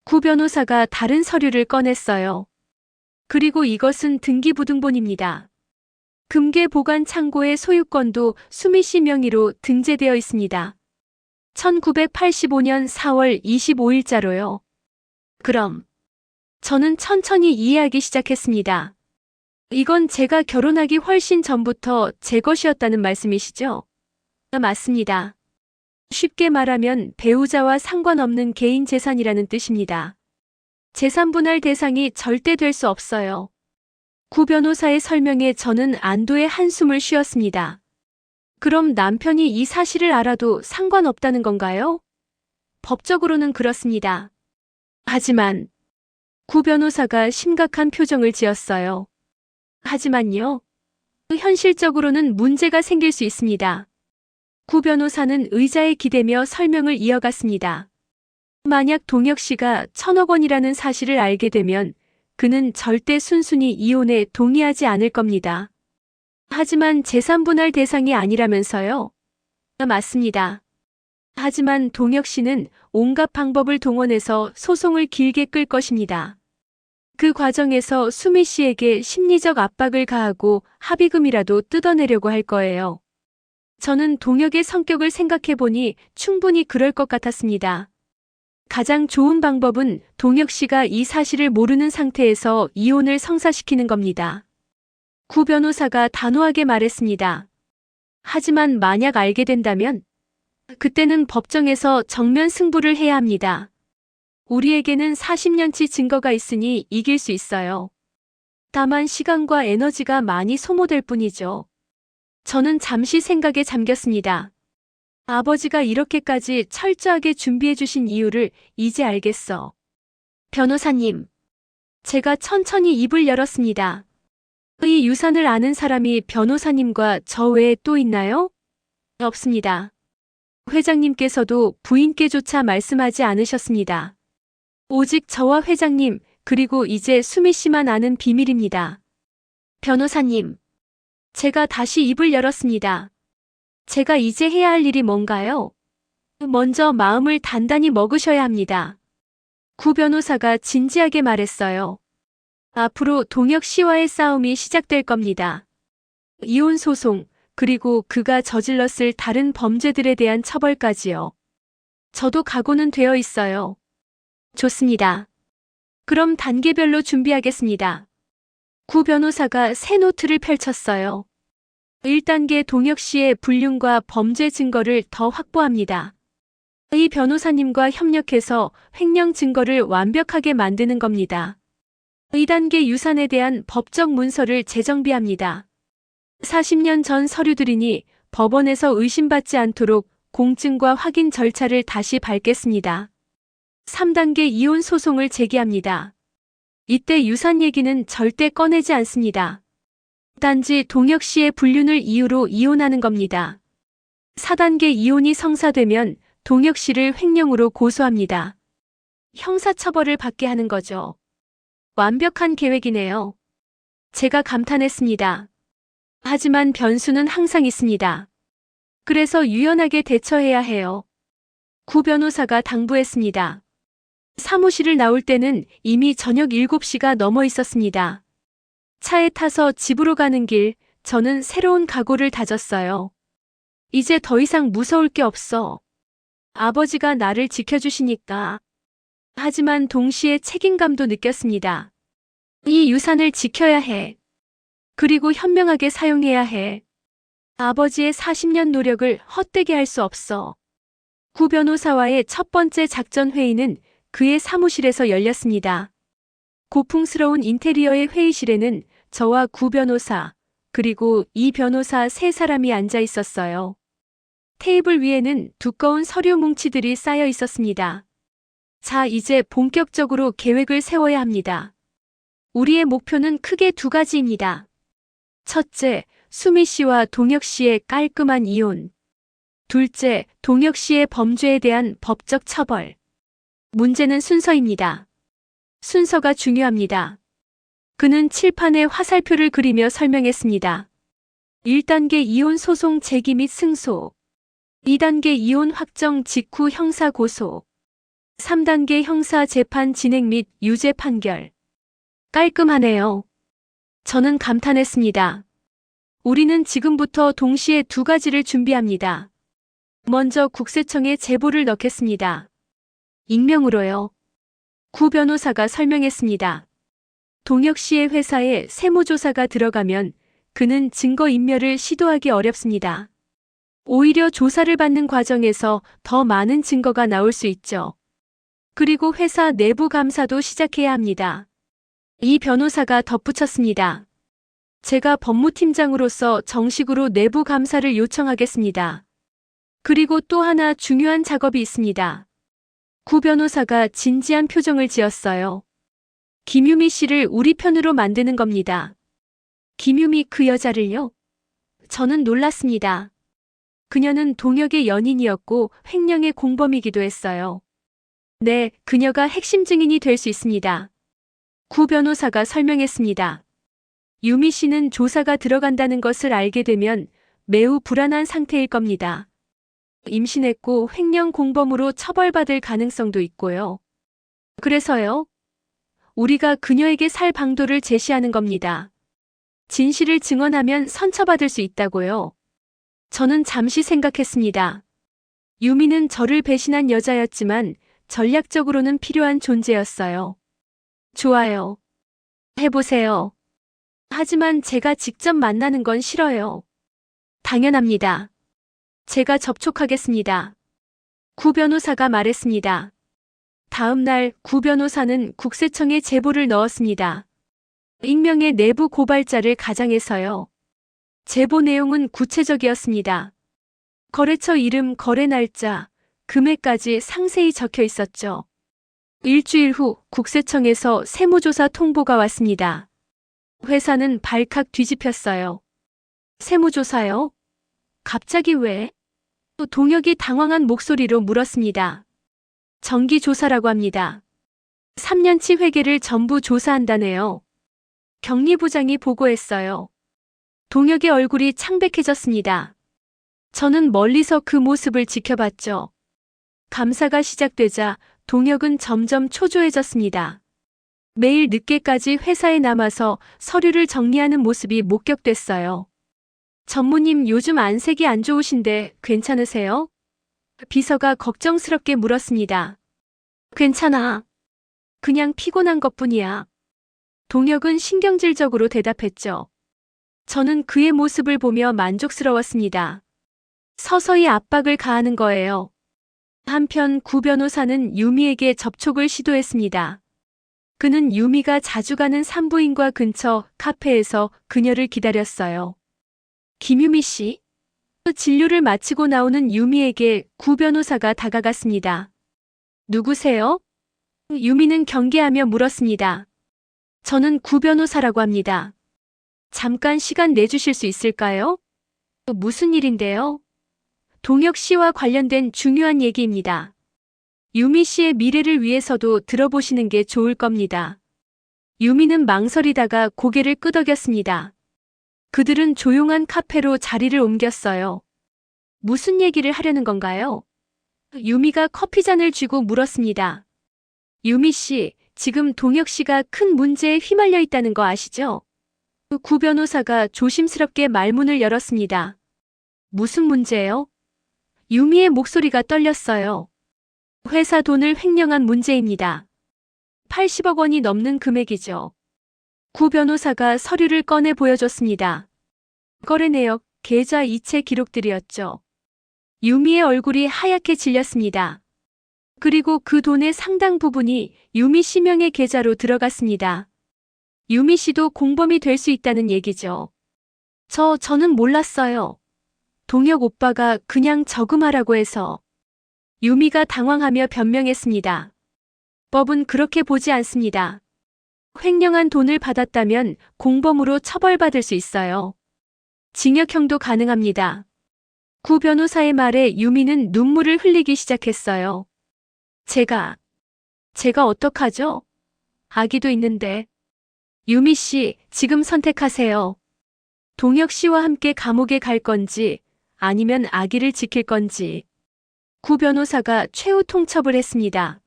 [SPEAKER 1] 구 변호사가 다른 서류를 꺼냈어요. 그리고 이것은 등기부등본입니다. 금괴 보관 창고의 소유권도 수미 씨 명의로 등재되어 있습니다. 1985년 4월 25일자로요. 그럼 저는 천천히 이해하기 시작했습니다. 이건 제가 결혼하기 훨씬 전부터 제 것이었다는 말씀이시죠? 맞습니다. 쉽게 말하면 배우자와 상관없는 개인 재산이라는 뜻입니다. 재산 분할 대상이 절대 될 수 없어요. 구 변호사의 설명에 저는 안도의 한숨을 쉬었습니다. 그럼 남편이 이 사실을 알아도 상관없다는 건가요? 법적으로는 그렇습니다. 하지만 구 변호사가 심각한 표정을 지었어요. 하지만요. 현실적으로는 문제가 생길 수 있습니다. 구 변호사는 의자에 기대며 설명을 이어갔습니다. 만약 동혁 씨가 1,000억 원이라는 사실을 알게 되면 그는 절대 순순히 이혼에 동의하지 않을 겁니다. 하지만 재산 분할 대상이 아니라면서요? 맞습니다. 하지만 동혁 씨는 온갖 방법을 동원해서 소송을 길게 끌 것입니다. 그 과정에서 수미 씨에게 심리적 압박을 가하고 합의금이라도 뜯어내려고 할 거예요. 저는 동혁의 성격을 생각해 보니 충분히 그럴 것 같았습니다. 가장 좋은 방법은 동혁 씨가 이 사실을 모르는 상태에서 이혼을 성사시키는 겁니다. 구 변호사가 단호하게 말했습니다. 하지만 만약 알게 된다면 그때는 법정에서 정면 승부를 해야 합니다. 우리에게는 40년치 증거가 있으니 이길 수 있어요. 다만 시간과 에너지가 많이 소모될 뿐이죠. 저는 잠시 생각에 잠겼습니다. 아버지가 이렇게까지 철저하게 준비해 주신 이유를 이제 알겠어. 변호사님, 제가 천천히 입을 열었습니다. 이 유산을 아는 사람이 변호사님과 저 외에 또 있나요? 없습니다. 회장님께서도 부인께조차 말씀하지 않으셨습니다. 오직 저와 회장님, 그리고 이제 수미 씨만 아는 비밀입니다. 변호사님, 제가 다시 입을 열었습니다. 제가 이제 해야 할 일이 뭔가요? 먼저 마음을 단단히 먹으셔야 합니다. 구 변호사가 진지하게 말했어요. 앞으로 동혁 씨와의 싸움이 시작될 겁니다. 이혼 소송, 그리고 그가 저질렀을 다른 범죄들에 대한 처벌까지요. 저도 각오는 되어 있어요. 좋습니다. 그럼 단계별로 준비하겠습니다. 구 변호사가 새 노트를 펼쳤어요. 1단계 동혁 씨의 불륜과 범죄 증거를 더 확보합니다. 이 변호사님과 협력해서 횡령 증거를 완벽하게 만드는 겁니다. 2단계 유산에 대한 법적 문서를 재정비합니다. 40년 전 서류들이니 법원에서 의심받지 않도록 공증과 확인 절차를 다시 밟겠습니다. 3단계 이혼 소송을 제기합니다. 이때 유산 얘기는 절대 꺼내지 않습니다. 단지 동혁 씨의 불륜을 이유로 이혼하는 겁니다. 4단계 이혼이 성사되면 동혁 씨를 횡령으로 고소합니다. 형사처벌을 받게 하는 거죠. 완벽한 계획이네요. 제가 감탄했습니다. 하지만 변수는 항상 있습니다. 그래서 유연하게 대처해야 해요. 구 변호사가 당부했습니다. 사무실을 나올 때는 이미 저녁 7시가 넘어 있었습니다. 차에 타서 집으로 가는 길, 저는 새로운 각오를 다졌어요. 이제 더 이상 무서울 게 없어. 아버지가 나를 지켜주시니까. 하지만 동시에 책임감도 느꼈습니다. 이 유산을 지켜야 해. 그리고 현명하게 사용해야 해. 아버지의 40년 노력을 헛되게 할 수 없어. 구 변호사와의 첫 번째 작전 회의는 그의 사무실에서 열렸습니다. 고풍스러운 인테리어의 회의실에는 저와 구 변호사, 그리고 이 변호사 세 사람이 앉아 있었어요. 테이블 위에는 두꺼운 서류 뭉치들이 쌓여 있었습니다. 자, 이제 본격적으로 계획을 세워야 합니다. 우리의 목표는 크게 두 가지입니다. 첫째, 수미 씨와 동혁 씨의 깔끔한 이혼. 둘째, 동혁 씨의 범죄에 대한 법적 처벌. 문제는 순서입니다. 순서가 중요합니다. 그는 칠판에 화살표를 그리며 설명했습니다. 1단계 이혼 소송 제기 및 승소. 2단계 이혼 확정 직후 형사 고소. 3단계 형사 재판 진행 및 유죄 판결. 깔끔하네요. 저는 감탄했습니다. 우리는 지금부터 동시에 두 가지를 준비합니다. 먼저 국세청에 제보를 넣겠습니다. 익명으로요. 구 변호사가 설명했습니다. 동혁 씨의 회사에 세무조사가 들어가면 그는 증거인멸을 시도하기 어렵습니다. 오히려 조사를 받는 과정에서 더 많은 증거가 나올 수 있죠. 그리고 회사 내부 감사도 시작해야 합니다. 이 변호사가 덧붙였습니다. 제가 법무팀장으로서 정식으로 내부 감사를 요청하겠습니다. 그리고 또 하나 중요한 작업이 있습니다. 구 변호사가 진지한 표정을 지었어요. 김유미 씨를 우리 편으로 만드는 겁니다. 김유미 그 여자를요? 저는 놀랐습니다. 그녀는 동혁의 연인이었고 횡령의 공범이기도 했어요. 네, 그녀가 핵심 증인이 될 수 있습니다. 구 변호사가 설명했습니다. 유미 씨는 조사가 들어간다는 것을 알게 되면 매우 불안한 상태일 겁니다. 임신했고 횡령 공범으로 처벌받을 가능성도 있고요. 그래서요. 우리가 그녀에게 살 방도를 제시하는 겁니다. 진실을 증언하면 선처받을 수 있다고요. 저는 잠시 생각했습니다. 유미는 저를 배신한 여자였지만 전략적으로는 필요한 존재였어요. 좋아요. 해보세요. 하지만 제가 직접 만나는 건 싫어요. 당연합니다. 제가 접촉하겠습니다. 구 변호사가 말했습니다. 다음 날 구 변호사는 국세청에 제보를 넣었습니다. 익명의 내부 고발자를 가장해서요. 제보 내용은 구체적이었습니다. 거래처 이름, 거래 날짜, 금액까지 상세히 적혀 있었죠. 일주일 후 국세청에서 세무조사 통보가 왔습니다. 회사는 발칵 뒤집혔어요. 세무조사요? 갑자기 왜? 또 동혁이 당황한 목소리로 물었습니다. 정기조사라고 합니다. 3년치 회계를 전부 조사한다네요. 경리부장이 보고했어요. 동혁의 얼굴이 창백해졌습니다. 저는 멀리서 그 모습을 지켜봤죠. 감사가 시작되자 동혁은 점점 초조해졌습니다. 매일 늦게까지 회사에 남아서 서류를 정리하는 모습이 목격됐어요. 전무님, 요즘 안색이 안 좋으신데 괜찮으세요? 비서가 걱정스럽게 물었습니다. 괜찮아. 그냥 피곤한 것뿐이야. 동혁은 신경질적으로 대답했죠. 저는 그의 모습을 보며 만족스러웠습니다. 서서히 압박을 가하는 거예요. 한편 구 변호사는 유미에게 접촉을 시도했습니다. 그는 유미가 자주 가는 산부인과 근처 카페에서 그녀를 기다렸어요. 김유미 씨? 진료를 마치고 나오는 유미에게 구 변호사가 다가갔습니다. 누구세요? 유미는 경계하며 물었습니다. 저는 구 변호사라고 합니다. 잠깐 시간 내주실 수 있을까요? 무슨 일인데요? 동혁 씨와 관련된 중요한 얘기입니다. 유미 씨의 미래를 위해서도 들어보시는 게 좋을 겁니다. 유미는 망설이다가 고개를 끄덕였습니다. 그들은 조용한 카페로 자리를 옮겼어요. 무슨 얘기를 하려는 건가요? 유미가 커피잔을 쥐고 물었습니다. 유미 씨, 지금 동혁 씨가 큰 문제에 휘말려 있다는 거 아시죠? 구 변호사가 조심스럽게 말문을 열었습니다. 무슨 문제요? 유미의 목소리가 떨렸어요. 회사 돈을 횡령한 문제입니다. 80억 원이 넘는 금액이죠. 구 변호사가 서류를 꺼내 보여줬습니다. 거래 내역, 계좌 이체 기록들이었죠. 유미의 얼굴이 하얗게 질렸습니다. 그리고 그 돈의 상당 부분이 유미 씨 명의 계좌로 들어갔습니다. 유미 씨도 공범이 될 수 있다는 얘기죠. 저는 몰랐어요. 동혁 오빠가 그냥 저금하라고 해서. 유미가 당황하며 변명했습니다. 법은 그렇게 보지 않습니다. 횡령한 돈을 받았다면 공범으로 처벌받을 수 있어요. 징역형도 가능합니다. 구 변호사의 말에 유미는 눈물을 흘리기 시작했어요. 제가 어떡하죠? 아기도 있는데. 유미 씨, 지금 선택하세요. 동혁 씨와 함께 감옥에 갈 건지, 아니면 아기를 지킬 건지. 구 변호사가 최후 통첩을 했습니다.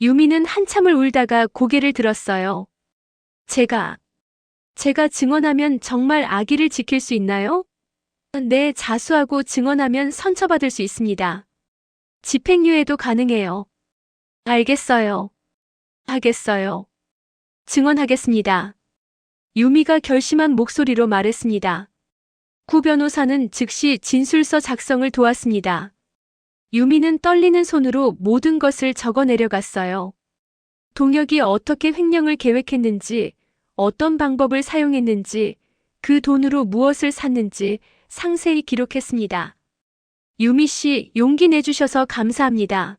[SPEAKER 1] 유미는 한참을 울다가 고개를 들었어요. 제가 증언하면 정말 아기를 지킬 수 있나요? 네, 자수하고 증언하면 선처받을 수 있습니다. 집행유예도 가능해요. 알겠어요. 하겠어요. 증언하겠습니다. 유미가 결심한 목소리로 말했습니다. 구 변호사는 즉시 진술서 작성을 도왔습니다. 유미는 떨리는 손으로 모든 것을 적어 내려갔어요. 동혁이 어떻게 횡령을 계획했는지, 어떤 방법을 사용했는지, 그 돈으로 무엇을 샀는지 상세히 기록했습니다. 유미 씨, 용기 내주셔서 감사합니다.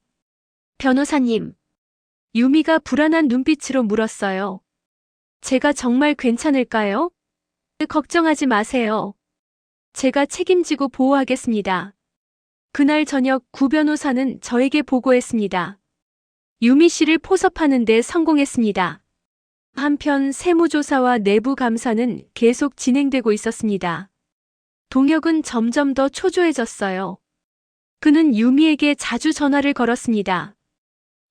[SPEAKER 1] 변호사님. 유미가 불안한 눈빛으로 물었어요. 제가 정말 괜찮을까요? 걱정하지 마세요. 제가 책임지고 보호하겠습니다. 그날 저녁 구 변호사는 저에게 보고했습니다. 유미 씨를 포섭하는 데 성공했습니다. 한편 세무조사와 내부 감사는 계속 진행되고 있었습니다. 동혁은 점점 더 초조해졌어요. 그는 유미에게 자주 전화를 걸었습니다.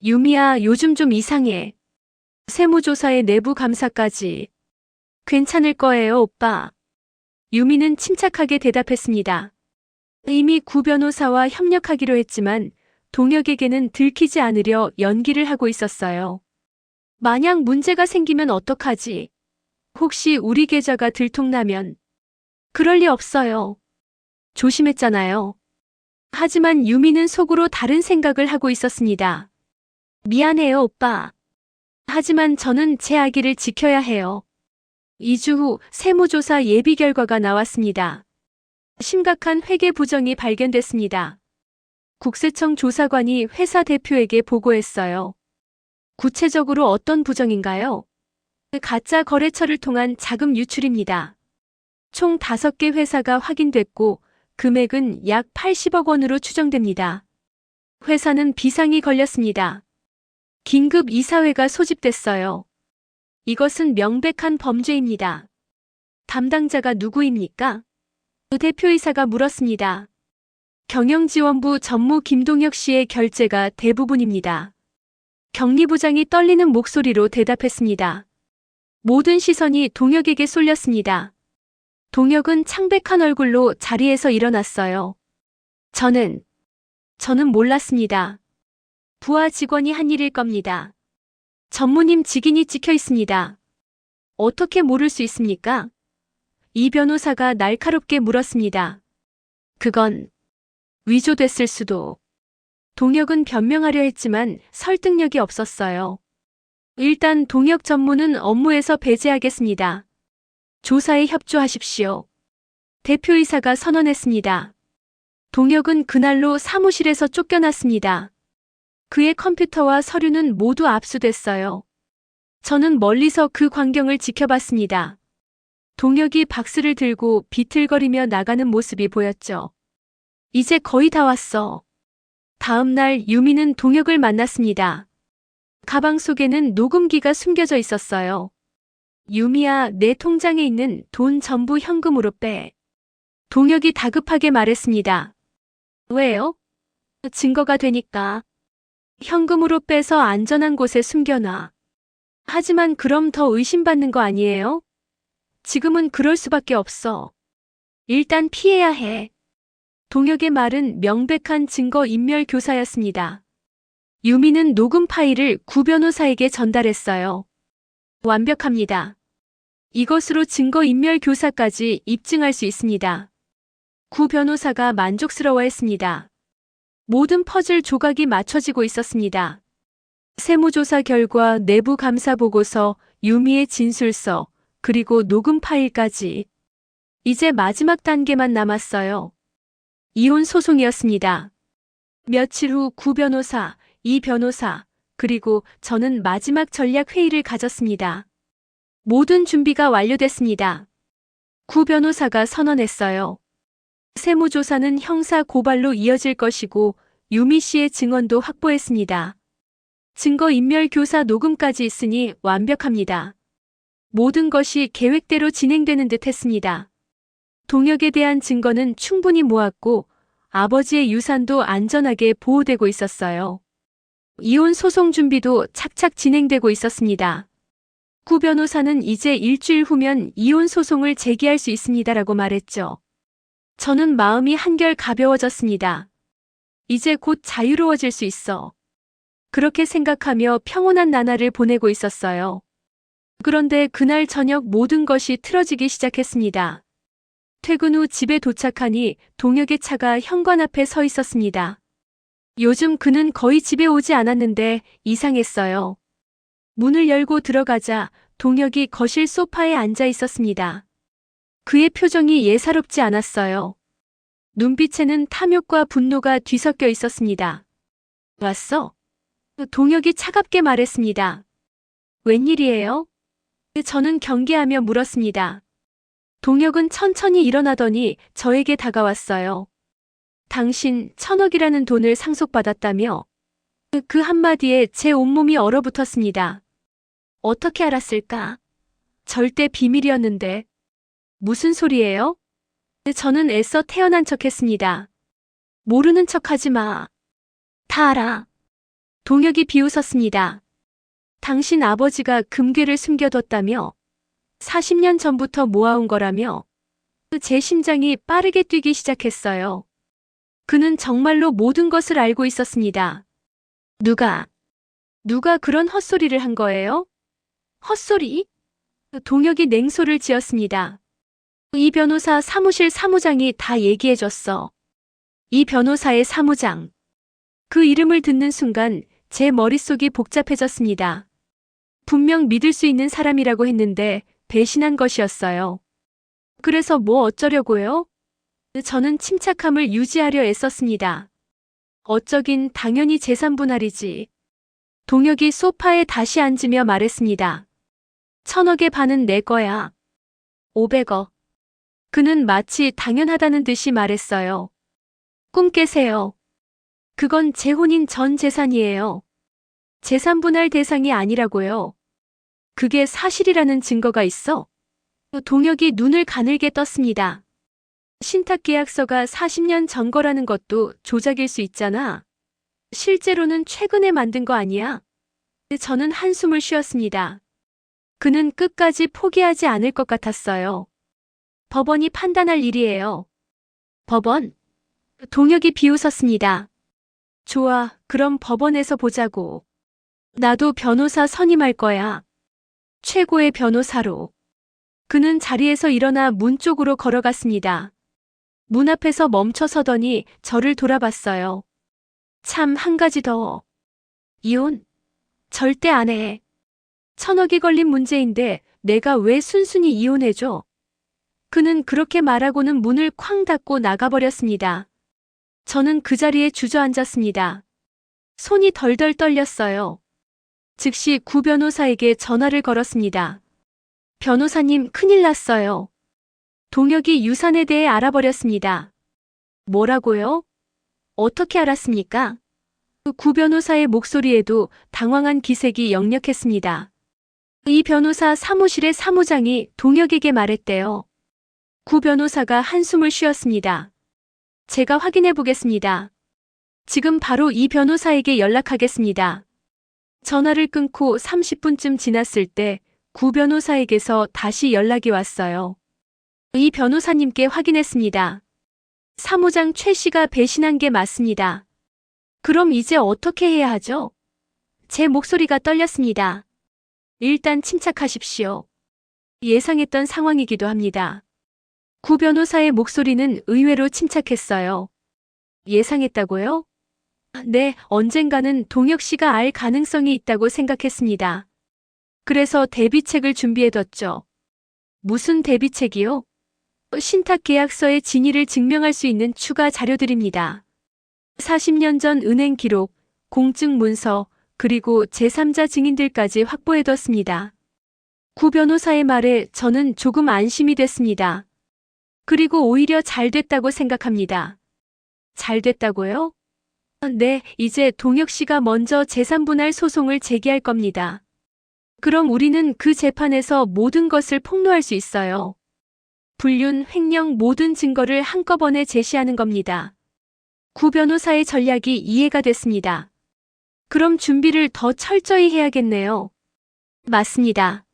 [SPEAKER 1] 유미야, 요즘 좀 이상해. 세무조사에 내부 감사까지. 괜찮을 거예요, 오빠. 유미는 침착하게 대답했습니다. 이미 구 변호사와 협력하기로 했지만 동혁에게는 들키지 않으려 연기를 하고 있었어요. 만약 문제가 생기면 어떡하지? 혹시 우리 계좌가 들통나면? 그럴 리 없어요. 조심했잖아요. 하지만 유미는 속으로 다른 생각을 하고 있었습니다. 미안해요, 오빠. 하지만 저는 제 아기를 지켜야 해요. 2주 후 세무조사 예비 결과가 나왔습니다. 심각한 회계 부정이 발견됐습니다. 국세청 조사관이 회사 대표에게 보고했어요. 구체적으로 어떤 부정인가요? 가짜 거래처를 통한 자금 유출입니다. 총 5개 회사가 확인됐고 금액은 약 80억 원으로 추정됩니다. 회사는 비상이 걸렸습니다. 긴급 이사회가 소집됐어요. 이것은 명백한 범죄입니다. 담당자가 누구입니까? 대표이사가 물었습니다. 경영지원부 전무 김동혁 씨의 결재가 대부분입니다. 경리부장이 떨리는 목소리로 대답했습니다. 모든 시선이 동혁에게 쏠렸습니다. 동혁은 창백한 얼굴로 자리에서 일어났어요. 저는 몰랐습니다. 부하 직원이 한 일일 겁니다. 전무님 직인이 찍혀 있습니다. 어떻게 모를 수 있습니까? 이 변호사가 날카롭게 물었습니다. 그건 위조됐을 수도. 동혁은 변명하려 했지만 설득력이 없었어요. 일단 동혁 전무는 업무에서 배제하겠습니다. 조사에 협조하십시오. 대표이사가 선언했습니다. 동혁은 그날로 사무실에서 쫓겨났습니다. 그의 컴퓨터와 서류는 모두 압수됐어요. 저는 멀리서 그 광경을 지켜봤습니다. 동혁이 박스를 들고 비틀거리며 나가는 모습이 보였죠. 이제 거의 다 왔어. 다음 날 유미는 동혁을 만났습니다. 가방 속에는 녹음기가 숨겨져 있었어요. 유미야, 내 통장에 있는 돈 전부 현금으로 빼. 동혁이 다급하게 말했습니다. 왜요? 증거가 되니까. 현금으로 빼서 안전한 곳에 숨겨놔. 하지만 그럼 더 의심받는 거 아니에요? 지금은 그럴 수밖에 없어. 일단 피해야 해. 동혁의 말은 명백한 증거 인멸 교사였습니다. 유미는 녹음 파일을 구 변호사에게 전달했어요. 완벽합니다. 이것으로 증거 인멸 교사까지 입증할 수 있습니다. 구 변호사가 만족스러워했습니다. 모든 퍼즐 조각이 맞춰지고 있었습니다. 세무조사 결과, 내부 감사 보고서, 유미의 진술서, 그리고 녹음 파일까지. 이제 마지막 단계만 남았어요. 이혼 소송이었습니다. 며칠 후 구 변호사, 이 변호사, 그리고 저는 마지막 전략 회의를 가졌습니다. 모든 준비가 완료됐습니다. 구 변호사가 선언했어요. 세무조사는 형사 고발로 이어질 것이고 유미 씨의 증언도 확보했습니다. 증거인멸 교사 녹음까지 있으니 완벽합니다. 모든 것이 계획대로 진행되는 듯 했습니다. 동혁에 대한 증거는 충분히 모았고 아버지의 유산도 안전하게 보호되고 있었어요. 이혼 소송 준비도 착착 진행되고 있었습니다. 구 변호사는 이제 일주일 후면 이혼 소송을 제기할 수 있습니다라고 말했죠. 저는 마음이 한결 가벼워졌습니다. 이제 곧 자유로워질 수 있어. 그렇게 생각하며 평온한 나날을 보내고 있었어요. 그런데 그날 저녁 모든 것이 틀어지기 시작했습니다. 퇴근 후 집에 도착하니 동혁의 차가 현관 앞에 서 있었습니다. 요즘 그는 거의 집에 오지 않았는데 이상했어요. 문을 열고 들어가자 동혁이 거실 소파에 앉아 있었습니다. 그의 표정이 예사롭지 않았어요. 눈빛에는 탐욕과 분노가 뒤섞여 있었습니다. 왔어? 동혁이 차갑게 말했습니다. 웬일이에요? 저는 경계하며 물었습니다. 동혁은 천천히 일어나더니 저에게 다가왔어요. 당신 1,000억이라는 돈을 상속받았다며? 그 한마디에 제 온몸이 얼어붙었습니다. 어떻게 알았을까? 절대 비밀이었는데. 무슨 소리예요? 저는 애써 태어난 척했습니다. 모르는 척하지 마. 다 알아. 동혁이 비웃었습니다. 당신 아버지가 금괴를 숨겨뒀다며? 40년 전부터 모아온 거라며? 제 심장이 빠르게 뛰기 시작했어요. 그는 정말로 모든 것을 알고 있었습니다. 누가 그런 헛소리를 한 거예요? 헛소리? 동혁이 냉소를 지었습니다. 이 변호사 사무실 사무장이 다 얘기해줬어. 이 변호사의 사무장. 그 이름을 듣는 순간 제 머릿속이 복잡해졌습니다. 분명 믿을 수 있는 사람이라고 했는데 배신한 것이었어요. 그래서 뭐 어쩌려고요? 저는 침착함을 유지하려 애썼습니다. 어쩌긴 당연히 재산 분할이지. 동혁이 소파에 다시 앉으며 말했습니다. 1,000억의 반은 내 거야. 500억. 그는 마치 당연하다는 듯이 말했어요. 꿈 깨세요. 그건 제 혼인 전 재산이에요. 재산 분할 대상이 아니라고요. 그게 사실이라는 증거가 있어? 동혁이 눈을 가늘게 떴습니다. 신탁계약서가 40년 전 거라는 것도 조작일 수 있잖아. 실제로는 최근에 만든 거 아니야? 저는 한숨을 쉬었습니다. 그는 끝까지 포기하지 않을 것 같았어요. 법원이 판단할 일이에요. 법원? 동혁이 비웃었습니다. 좋아, 그럼 법원에서 보자고. 나도 변호사 선임할 거야. 최고의 변호사로. 그는 자리에서 일어나 문 쪽으로 걸어갔습니다. 문 앞에서 멈춰 서더니 저를 돌아봤어요. 참, 한 가지 더. 이혼? 절대 안 해. 1,000억이 걸린 문제인데 내가 왜 순순히 이혼해줘? 그는 그렇게 말하고는 문을 쾅 닫고 나가버렸습니다. 저는 그 자리에 주저앉았습니다. 손이 덜덜 떨렸어요. 즉시 구 변호사에게 전화를 걸었습니다. 변호사님, 큰일 났어요. 동혁이 유산에 대해 알아버렸습니다. 뭐라고요? 어떻게 알았습니까? 구 변호사의 목소리에도 당황한 기색이 역력했습니다. 이 변호사 사무실의 사무장이 동혁에게 말했대요. 구 변호사가 한숨을 쉬었습니다. 제가 확인해 보겠습니다. 지금 바로 이 변호사에게 연락하겠습니다. 전화를 끊고 30분쯤 지났을 때 구 변호사에게서 다시 연락이 왔어요. 이 변호사님께 확인했습니다. 사무장 최 씨가 배신한 게 맞습니다. 그럼 이제 어떻게 해야 하죠? 제 목소리가 떨렸습니다. 일단 침착하십시오. 예상했던 상황이기도 합니다. 구 변호사의 목소리는 의외로 침착했어요. 예상했다고요? 네, 언젠가는 동혁 씨가 알 가능성이 있다고 생각했습니다. 그래서 대비책을 준비해뒀죠. 무슨 대비책이요? 신탁 계약서의 진위를 증명할 수 있는 추가 자료들입니다. 40년 전 은행 기록, 공증 문서, 그리고 제3자 증인들까지 확보해뒀습니다. 구 변호사의 말에 저는 조금 안심이 됐습니다. 그리고 오히려 잘 됐다고 생각합니다. 잘 됐다고요? 네, 이제 동혁 씨가 먼저 재산분할 소송을 제기할 겁니다. 그럼 우리는 그 재판에서 모든 것을 폭로할 수 있어요. 불륜, 횡령 모든 증거를 한꺼번에 제시하는 겁니다. 구 변호사의 전략이 이해가 됐습니다. 그럼 준비를 더 철저히 해야겠네요. 맞습니다.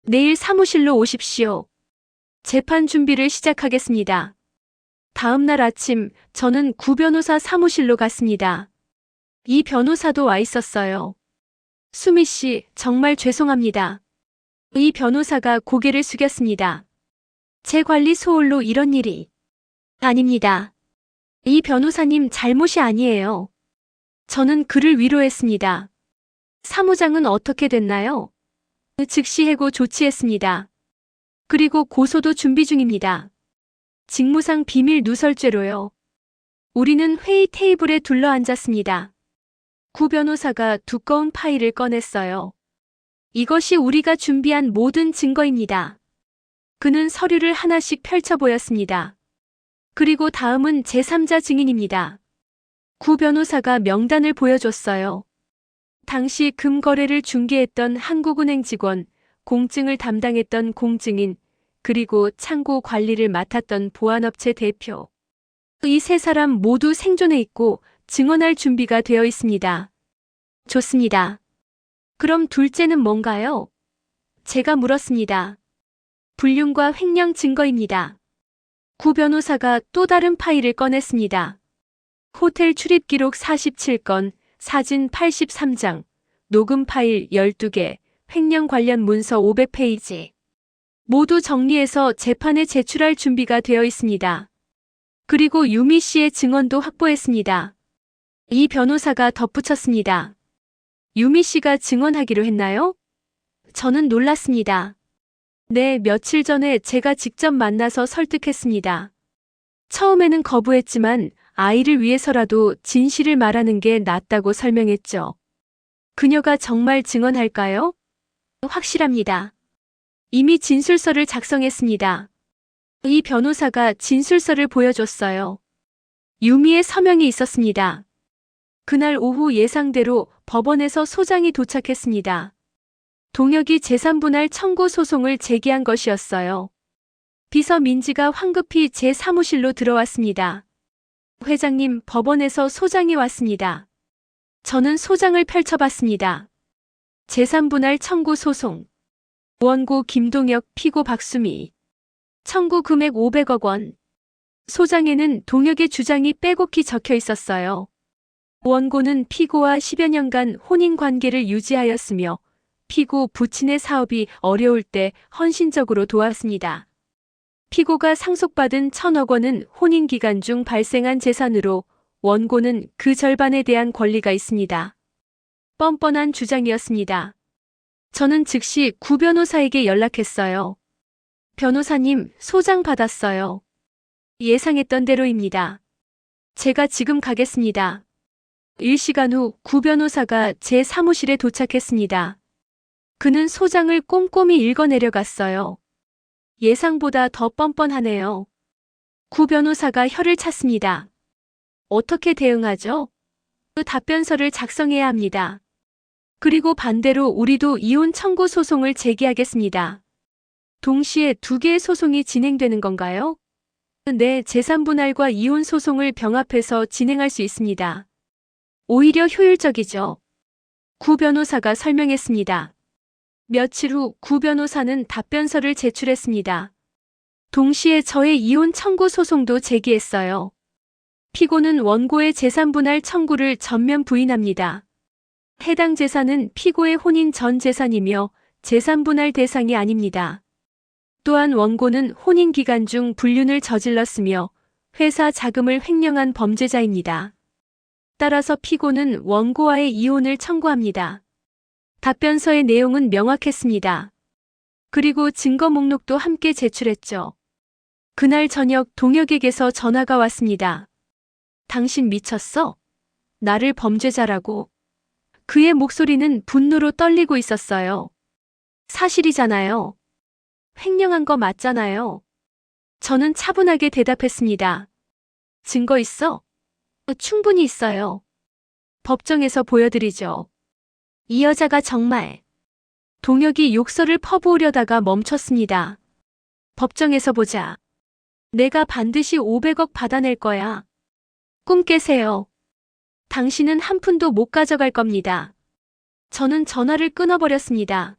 [SPEAKER 1] 내일 사무실로 오십시오. 재판 준비를 시작하겠습니다. 다음 날 아침 저는 구 변호사 사무실로 갔습니다. 이 변호사도 와 있었어요. 수미 씨, 정말 죄송합니다. 이 변호사가 고개를 숙였습니다. 제 관리 소홀로 이런 일이. 아닙니다. 이 변호사님 잘못이 아니에요. 저는 그를 위로했습니다. 사무장은 어떻게 됐나요? 즉시 해고 조치했습니다. 그리고 고소도 준비 중입니다. 직무상 비밀 누설죄로요. 우리는 회의 테이블에 둘러앉았습니다. 구 변호사가 두꺼운 파일을 꺼냈어요. 이것이 우리가 준비한 모든 증거입니다. 그는 서류를 하나씩 펼쳐 보였습니다. 그리고 다음은 제3자 증인입니다. 구 변호사가 명단을 보여줬어요. 당시 금거래를 중개했던 한국은행 직원, 공증을 담당했던 공증인, 그리고 창고 관리를 맡았던 보안업체 대표. 이 세 사람 모두 생존해 있고 증언할 준비가 되어 있습니다. 좋습니다. 그럼 둘째는 뭔가요? 제가 물었습니다. 불륜과 횡령 증거입니다. 구 변호사가 또 다른 파일을 꺼냈습니다. 호텔 출입 기록 47건, 사진 83장, 녹음 파일 12개, 횡령 관련 문서 500페이지. 모두 정리해서 재판에 제출할 준비가 되어 있습니다. 그리고 유미 씨의 증언도 확보했습니다. 이 변호사가 덧붙였습니다. 유미 씨가 증언하기로 했나요? 저는 놀랐습니다. 네, 며칠 전에 제가 직접 만나서 설득했습니다. 처음에는 거부했지만 아이를 위해서라도 진실을 말하는 게 낫다고 설명했죠. 그녀가 정말 증언할까요? 확실합니다. 이미 진술서를 작성했습니다. 이 변호사가 진술서를 보여줬어요. 유미의 서명이 있었습니다. 그날 오후 예상대로 법원에서 소장이 도착했습니다. 동혁이 재산분할 청구 소송을 제기한 것이었어요. 비서 민지가 황급히 제 사무실로 들어왔습니다. 회장님, 법원에서 소장이 왔습니다. 저는 소장을 펼쳐봤습니다. 재산분할 청구 소송. 원고 김동혁, 피고 박수미. 청구 금액 500억 원. 소장에는 동혁의 주장이 빼곡히 적혀 있었어요. 원고는 피고와 10여 년간 혼인 관계를 유지하였으며 피고 부친의 사업이 어려울 때 헌신적으로 도왔습니다. 피고가 상속받은 1,000억 원은 혼인 기간 중 발생한 재산으로 원고는 그 절반에 대한 권리가 있습니다. 뻔뻔한 주장이었습니다. 저는 즉시 구 변호사에게 연락했어요. 변호사님, 소장 받았어요. 예상했던 대로입니다. 제가 지금 가겠습니다. 1시간 후 구 변호사가 제 사무실에 도착했습니다. 그는 소장을 꼼꼼히 읽어 내려갔어요. 예상보다 더 뻔뻔하네요. 구 변호사가 혀를 찼습니다. 어떻게 대응하죠? 그 답변서를 작성해야 합니다. 그리고 반대로 우리도 이혼 청구 소송을 제기하겠습니다. 동시에 두 개의 소송이 진행되는 건가요? 네, 재산분할과 이혼 소송을 병합해서 진행할 수 있습니다. 오히려 효율적이죠. 구 변호사가 설명했습니다. 며칠 후 구 변호사는 답변서를 제출했습니다. 동시에 저의 이혼 청구 소송도 제기했어요. 피고는 원고의 재산분할 청구를 전면 부인합니다. 해당 재산은 피고의 혼인 전 재산이며 재산분할 대상이 아닙니다. 또한 원고는 혼인 기간 중 불륜을 저질렀으며 회사 자금을 횡령한 범죄자입니다. 따라서 피고는 원고와의 이혼을 청구합니다. 답변서의 내용은 명확했습니다. 그리고 증거 목록도 함께 제출했죠. 그날 저녁 동혁에게서 전화가 왔습니다. 당신 미쳤어? 나를 범죄자라고. 그의 목소리는 분노로 떨리고 있었어요. 사실이잖아요. 횡령한 거 맞잖아요. 저는 차분하게 대답했습니다. 증거 있어? 충분히 있어요. 법정에서 보여드리죠. 이 여자가 정말. 동혁이 욕설을 퍼부으려다가 멈췄습니다. 법정에서 보자. 내가 반드시 500억 받아낼 거야. 꿈 깨세요. 당신은 한 푼도 못 가져갈 겁니다. 저는 전화를 끊어버렸습니다.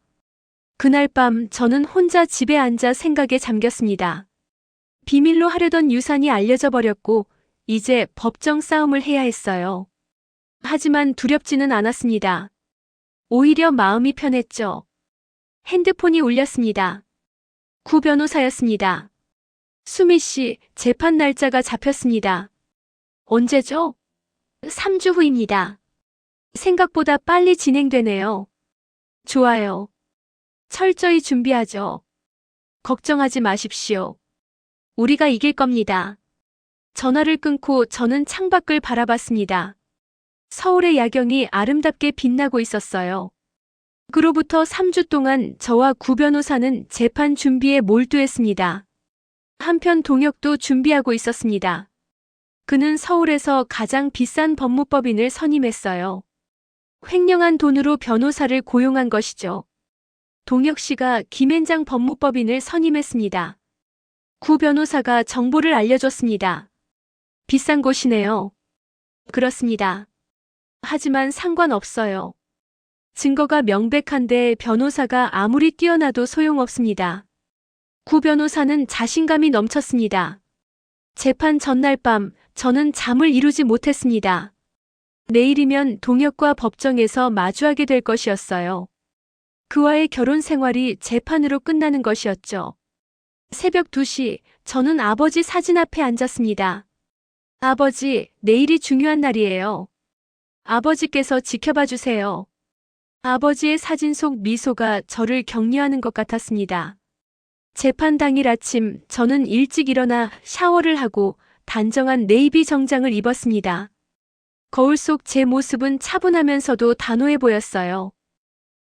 [SPEAKER 1] 그날 밤 저는 혼자 집에 앉아 생각에 잠겼습니다. 비밀로 하려던 유산이 알려져 버렸고 이제 법정 싸움을 해야 했어요. 하지만 두렵지는 않았습니다. 오히려 마음이 편했죠. 핸드폰이 울렸습니다. 구 변호사였습니다. 수미 씨, 재판 날짜가 잡혔습니다. 언제죠? 3주 후입니다. 생각보다 빨리 진행되네요. 좋아요. 철저히 준비하죠. 걱정하지 마십시오. 우리가 이길 겁니다. 전화를 끊고 저는 창밖을 바라봤습니다. 서울의 야경이 아름답게 빛나고 있었어요. 그로부터 3주 동안 저와 구 변호사는 재판 준비에 몰두했습니다. 한편 동혁도 준비하고 있었습니다. 그는 서울에서 가장 비싼 법무법인을 선임했어요. 횡령한 돈으로 변호사를 고용한 것이죠. 동혁 씨가 김앤장 법무법인을 선임했습니다. 구 변호사가 정보를 알려줬습니다. 비싼 곳이네요. 그렇습니다. 하지만 상관없어요. 증거가 명백한데 변호사가 아무리 뛰어나도 소용없습니다. 구 변호사는 자신감이 넘쳤습니다. 재판 전날 밤 저는 잠을 이루지 못했습니다. 내일이면 동혁과 법정에서 마주하게 될 것이었어요. 그와의 결혼 생활이 재판으로 끝나는 것이었죠. 새벽 2시 저는 아버지 사진 앞에 앉았습니다. 아버지, 내일이 중요한 날이에요. 아버지께서 지켜봐 주세요. 아버지의 사진 속 미소가 저를 격려하는 것 같았습니다. 재판 당일 아침 저는 일찍 일어나 샤워를 하고 단정한 네이비 정장을 입었습니다. 거울 속 제 모습은 차분하면서도 단호해 보였어요.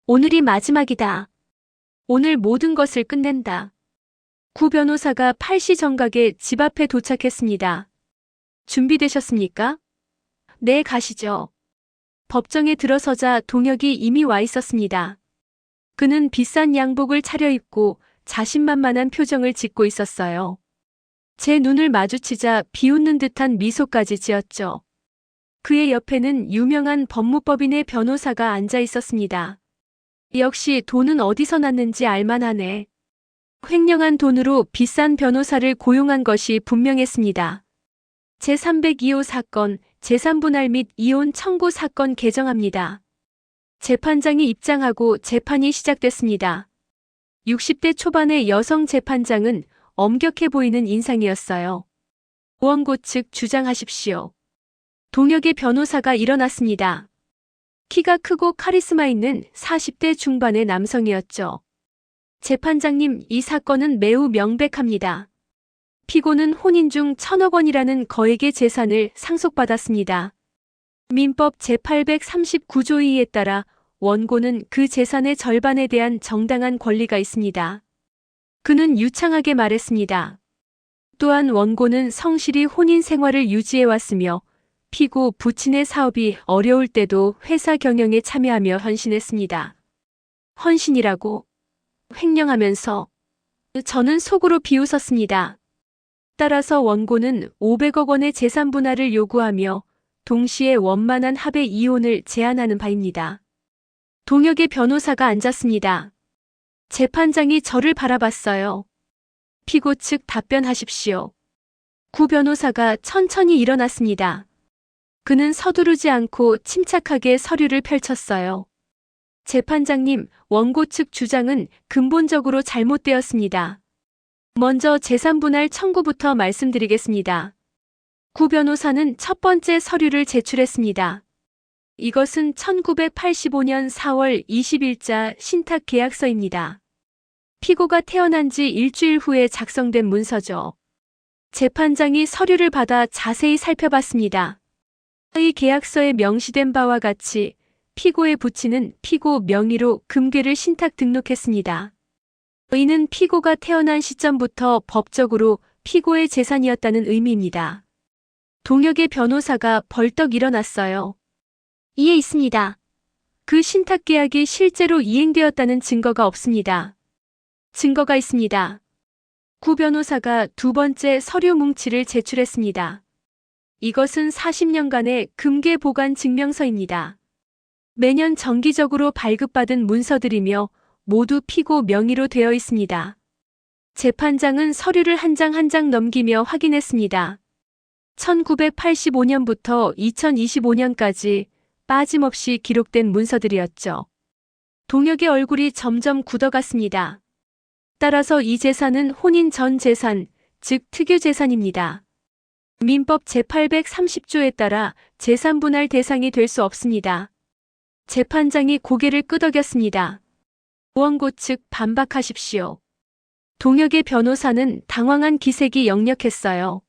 [SPEAKER 1] 오늘이 마지막이다. 오늘 모든 것을 끝낸다. 구 변호사가 8시 정각에 집 앞에 도착했습니다. 준비되셨습니까? 네, 가시죠. 법정에 들어서자 동혁이 이미 와 있었습니다. 그는 비싼 양복을 차려입고 자신만만한 표정을 짓고 있었어요. 제 눈을 마주치자 비웃는 듯한 미소까지 지었죠. 그의 옆에는 유명한 법무법인의 변호사가 앉아 있었습니다. 역시 돈은 어디서 났는지 알만하네. 횡령한 돈으로 비싼 변호사를 고용한 것이 분명했습니다. 제302호 사건, 재산분할 및 이혼 청구 사건 개정합니다. 재판장이 입장하고 재판이 시작됐습니다. 60대 초반의 여성 재판장은 엄격해 보이는 인상이었어요. 원고 측 주장하십시오. 동혁의 변호사가 일어났습니다. 키가 크고 카리스마 있는 40대 중반의 남성이었죠. 재판장님, 이 사건은 매우 명백합니다. 피고는 혼인 중 1,000억 원이라는 거액의 재산을 상속받았습니다. 민법 제839조 2에 따라 원고는 그 재산의 절반에 대한 정당한 권리가 있습니다. 그는 유창하게 말했습니다. 또한 원고는 성실히 혼인 생활을 유지해왔으며 피고 부친의 사업이 어려울 때도 회사 경영에 참여하며 헌신했습니다. 헌신이라고 횡령하면서 저는 속으로 비웃었습니다. 따라서 원고는 500억 원의 재산 분할을 요구하며 동시에 원만한 합의 이혼을 제안하는 바입니다. 동혁의 변호사가 앉았습니다. 재판장이 저를 바라봤어요. 피고 측 답변하십시오. 구 변호사가 천천히 일어났습니다. 그는 서두르지 않고 침착하게 서류를 펼쳤어요. 재판장님, 원고 측 주장은 근본적으로 잘못되었습니다. 먼저 재산분할 청구부터 말씀드리겠습니다. 구 변호사는 첫 번째 서류를 제출했습니다. 이것은 1985년 4월 20일자 신탁계약서입니다. 피고가 태어난 지 일주일 후에 작성된 문서죠. 재판장이 서류를 받아 자세히 살펴봤습니다. 이 계약서에 명시된 바와 같이 피고의 부친은 피고 명의로 금괴를 신탁 등록했습니다. 이는 피고가 태어난 시점부터 법적으로 피고의 재산이었다는 의미입니다. 동혁의 변호사가 벌떡 일어났어요. 이에 있습니다. 그 신탁 계약이 실제로 이행되었다는 증거가 없습니다. 증거가 있습니다. 구 변호사가 두 번째 서류 뭉치를 제출했습니다. 이것은 40년간의 금괴 보관 증명서입니다. 매년 정기적으로 발급받은 문서들이며 모두 피고 명의로 되어 있습니다. 재판장은 서류를 한 장 한 장 넘기며 확인했습니다. 1985년부터 2025년까지 빠짐없이 기록된 문서들이었죠. 동혁의 얼굴이 점점 굳어갔습니다. 따라서 이 재산은 혼인 전 재산, 즉 특유재산입니다. 민법 제830조에 따라 재산분할 대상이 될 수 없습니다. 재판장이 고개를 끄덕였습니다. 원고 측 반박하십시오. 동혁의 변호사는 당황한 기색이 역력했어요.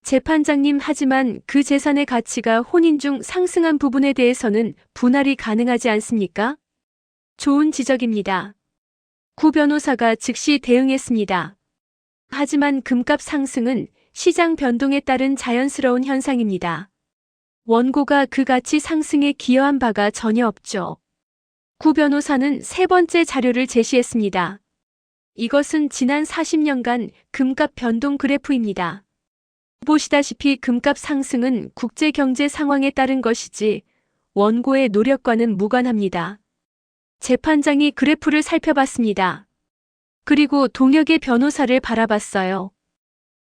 [SPEAKER 1] 재판장님, 하지만 그 재산의 가치가 혼인 중 상승한 부분에 대해서는 분할이 가능하지 않습니까? 좋은 지적입니다. 구 변호사가 즉시 대응했습니다. 하지만 금값 상승은 시장 변동에 따른 자연스러운 현상입니다. 원고가 그 가치 상승에 기여한 바가 전혀 없죠. 구 변호사는 세 번째 자료를 제시했습니다. 이것은 지난 40년간 금값 변동 그래프입니다. 보시다시피 금값 상승은 국제 경제 상황에 따른 것이지 원고의 노력과는 무관합니다. 재판장이 그래프를 살펴봤습니다. 그리고 동혁의 변호사를 바라봤어요.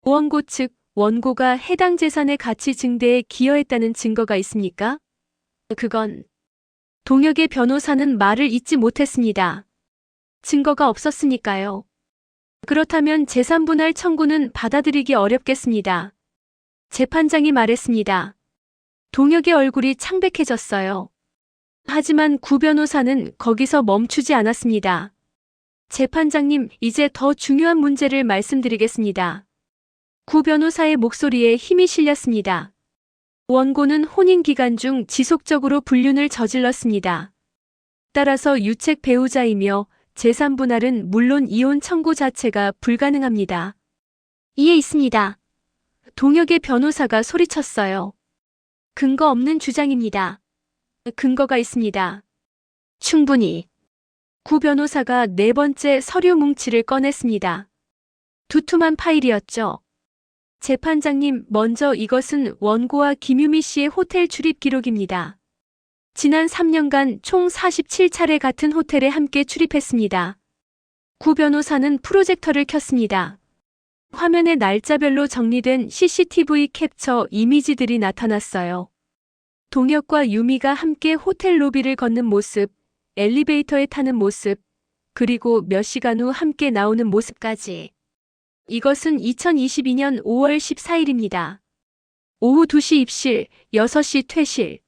[SPEAKER 1] 원고 측, 원고가 해당 재산의 가치 증대에 기여했다는 증거가 있습니까? 그건 동혁의 변호사는 말을 잇지 못했습니다. 증거가 없었으니까요. 그렇다면 재산분할 청구는 받아들이기 어렵겠습니다. 재판장이 말했습니다. 동혁의 얼굴이 창백해졌어요. 하지만 구 변호사는 거기서 멈추지 않았습니다. 재판장님, 이제 더 중요한 문제를 말씀드리겠습니다. 구 변호사의 목소리에 힘이 실렸습니다. 원고는 혼인 기간 중 지속적으로 불륜을 저질렀습니다. 따라서 유책 배우자이며 재산 분할은 물론 이혼 청구 자체가 불가능합니다. 이에 있습니다. 동혁의 변호사가 소리쳤어요. 근거 없는 주장입니다. 근거가 있습니다. 충분히. 구 변호사가 네 번째 서류 뭉치를 꺼냈습니다. 두툼한 파일이었죠. 재판장님, 먼저 이것은 원고와 김유미 씨의 호텔 출입 기록입니다. 지난 3년간 총 47차례 같은 호텔에 함께 출입했습니다. 구 변호사는 프로젝터를 켰습니다. 화면에 날짜별로 정리된 CCTV 캡처 이미지들이 나타났어요. 동혁과 유미가 함께 호텔 로비를 걷는 모습, 엘리베이터에 타는 모습, 그리고 몇 시간 후 함께 나오는 모습까지. 이것은 2022년 5월 14일입니다. 오후 2시 입실, 6시 퇴실.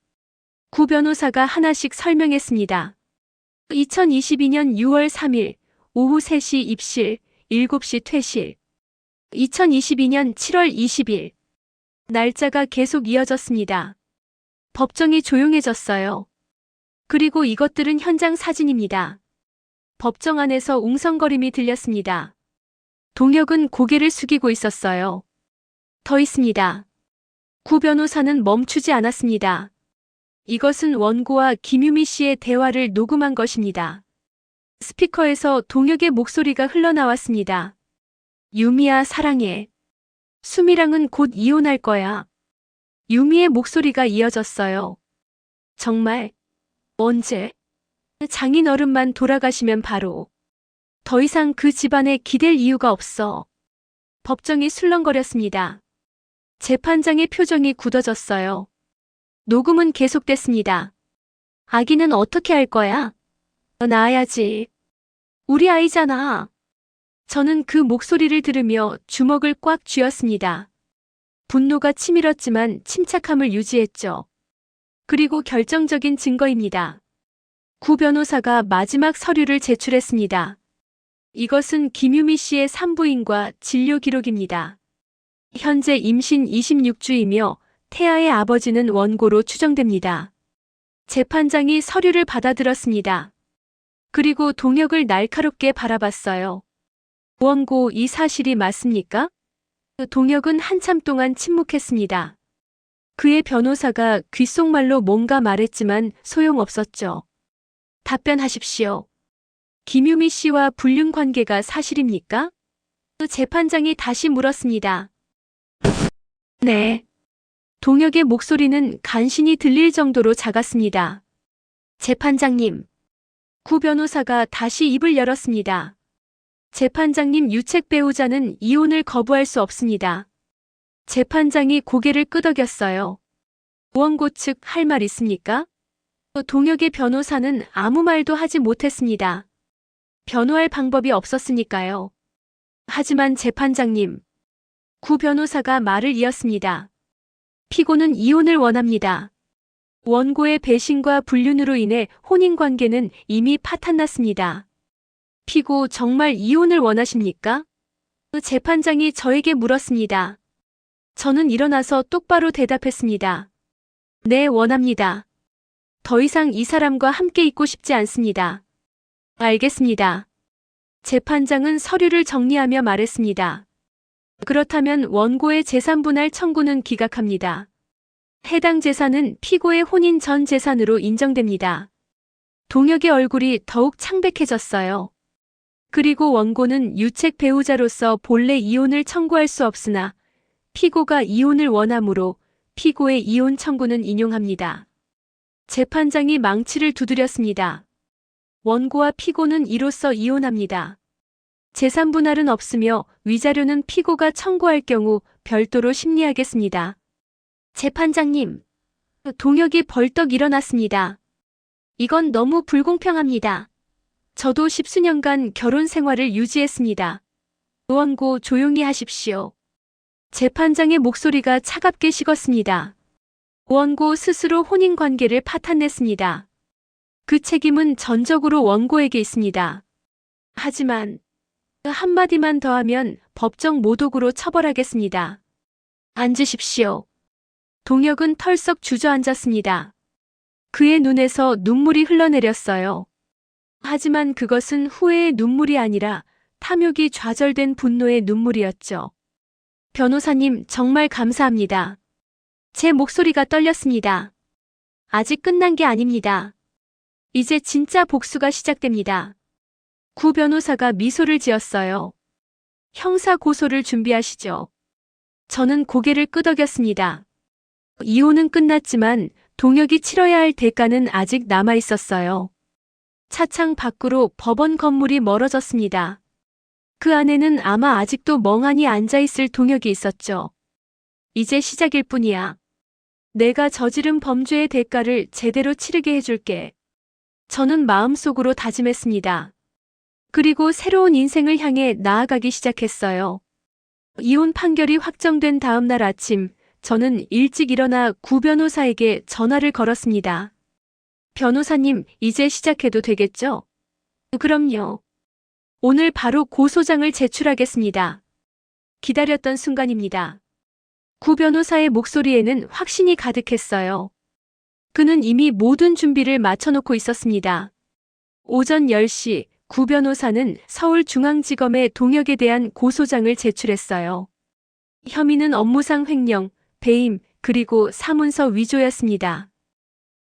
[SPEAKER 1] 구 변호사가 하나씩 설명했습니다. 2022년 6월 3일, 오후 3시 입실, 7시 퇴실. 2022년 7월 20일. 날짜가 계속 이어졌습니다. 법정이 조용해졌어요. 그리고 이것들은 현장 사진입니다. 법정 안에서 웅성거림이 들렸습니다. 동혁은 고개를 숙이고 있었어요. 더 있습니다. 구 변호사는 멈추지 않았습니다. 이것은 원고와 김유미 씨의 대화를 녹음한 것입니다. 스피커에서 동혁의 목소리가 흘러나왔습니다. 유미야, 사랑해. 수미랑은 곧 이혼할 거야. 유미의 목소리가 이어졌어요. 정말? 언제? 장인어른만 돌아가시면 바로. 더 이상 그 집안에 기댈 이유가 없어. 법정이 술렁거렸습니다. 재판장의 표정이 굳어졌어요. 녹음은 계속됐습니다. 아기는 어떻게 할 거야? 낳아야지. 우리 아이잖아. 저는 그 목소리를 들으며 주먹을 꽉 쥐었습니다. 분노가 치밀었지만 침착함을 유지했죠. 그리고 결정적인 증거입니다. 구 변호사가 마지막 서류를 제출했습니다. 이것은 김유미 씨의 산부인과 진료 기록입니다. 현재 임신 26주이며 태아의 아버지는 원고로 추정됩니다. 재판장이 서류를 받아들었습니다. 그리고 동혁을 날카롭게 바라봤어요. 원고, 이 사실이 맞습니까? 동혁은 한참 동안 침묵했습니다. 그의 변호사가 귓속말로 뭔가 말했지만 소용없었죠. 답변하십시오. 김유미 씨와 불륜 관계가 사실입니까? 재판장이 다시 물었습니다. 네. 동혁의 목소리는 간신히 들릴 정도로 작았습니다. 재판장님. 구 변호사가 다시 입을 열었습니다. 재판장님, 유책 배우자는 이혼을 거부할 수 없습니다. 재판장이 고개를 끄덕였어요. 원고 측 할 말 있습니까? 동혁의 변호사는 아무 말도 하지 못했습니다. 변호할 방법이 없었으니까요. 하지만 재판장님. 구 변호사가 말을 이었습니다. 피고는 이혼을 원합니다. 원고의 배신과 불륜으로 인해 혼인관계는 이미 파탄났습니다. 피고, 정말 이혼을 원하십니까? 재판장이 저에게 물었습니다. 저는 일어나서 똑바로 대답했습니다. 네, 원합니다. 더 이상 이 사람과 함께 있고 싶지 않습니다. 알겠습니다. 재판장은 서류를 정리하며 말했습니다. 그렇다면 원고의 재산분할 청구는 기각합니다. 해당 재산은 피고의 혼인 전 재산으로 인정됩니다. 동혁의 얼굴이 더욱 창백해졌어요. 그리고 원고는 유책 배우자로서 본래 이혼을 청구할 수 없으나 피고가 이혼을 원하므로 피고의 이혼 청구는 인용합니다. 재판장이 망치를 두드렸습니다. 원고와 피고는 이로써 이혼합니다. 재산 분할은 없으며 위자료는 피고가 청구할 경우 별도로 심리하겠습니다. 재판장님. 동혁이 벌떡 일어났습니다. 이건 너무 불공평합니다. 저도 10수년간 결혼 생활을 유지했습니다. 원고, 조용히 하십시오. 재판장의 목소리가 차갑게 식었습니다. 원고 스스로 혼인관계를 파탄냈습니다. 그 책임은 전적으로 원고에게 있습니다. 하지만 한마디만 더 하면 법정 모독으로 처벌하겠습니다. 앉으십시오. 동혁은 털썩 주저앉았습니다. 그의 눈에서 눈물이 흘러내렸어요. 하지만 그것은 후회의 눈물이 아니라 탐욕이 좌절된 분노의 눈물이었죠. 변호사님, 정말 감사합니다. 제 목소리가 떨렸습니다. 아직 끝난 게 아닙니다. 이제 진짜 복수가 시작됩니다. 구 변호사가 미소를 지었어요. 형사 고소를 준비하시죠. 저는 고개를 끄덕였습니다. 이혼은 끝났지만 동혁이 치러야 할 대가는 아직 남아 있었어요. 차창 밖으로 법원 건물이 멀어졌습니다. 그 안에는 아마 아직도 멍하니 앉아있을 동혁이 있었죠. 이제 시작일 뿐이야. 내가 저지른 범죄의 대가를 제대로 치르게 해줄게. 저는 마음속으로 다짐했습니다. 그리고 새로운 인생을 향해 나아가기 시작했어요. 이혼 판결이 확정된 다음 날 아침, 저는 일찍 일어나 구 변호사에게 전화를 걸었습니다. 변호사님, 이제 시작해도 되겠죠? 그럼요. 오늘 바로 고소장을 제출하겠습니다. 기다렸던 순간입니다. 구 변호사의 목소리에는 확신이 가득했어요. 그는 이미 모든 준비를 마쳐놓고 있었습니다. 오전 10시 구 변호사는 서울중앙지검에 동혁에 대한 고소장을 제출했어요. 혐의는 업무상 횡령, 배임, 그리고 사문서 위조였습니다.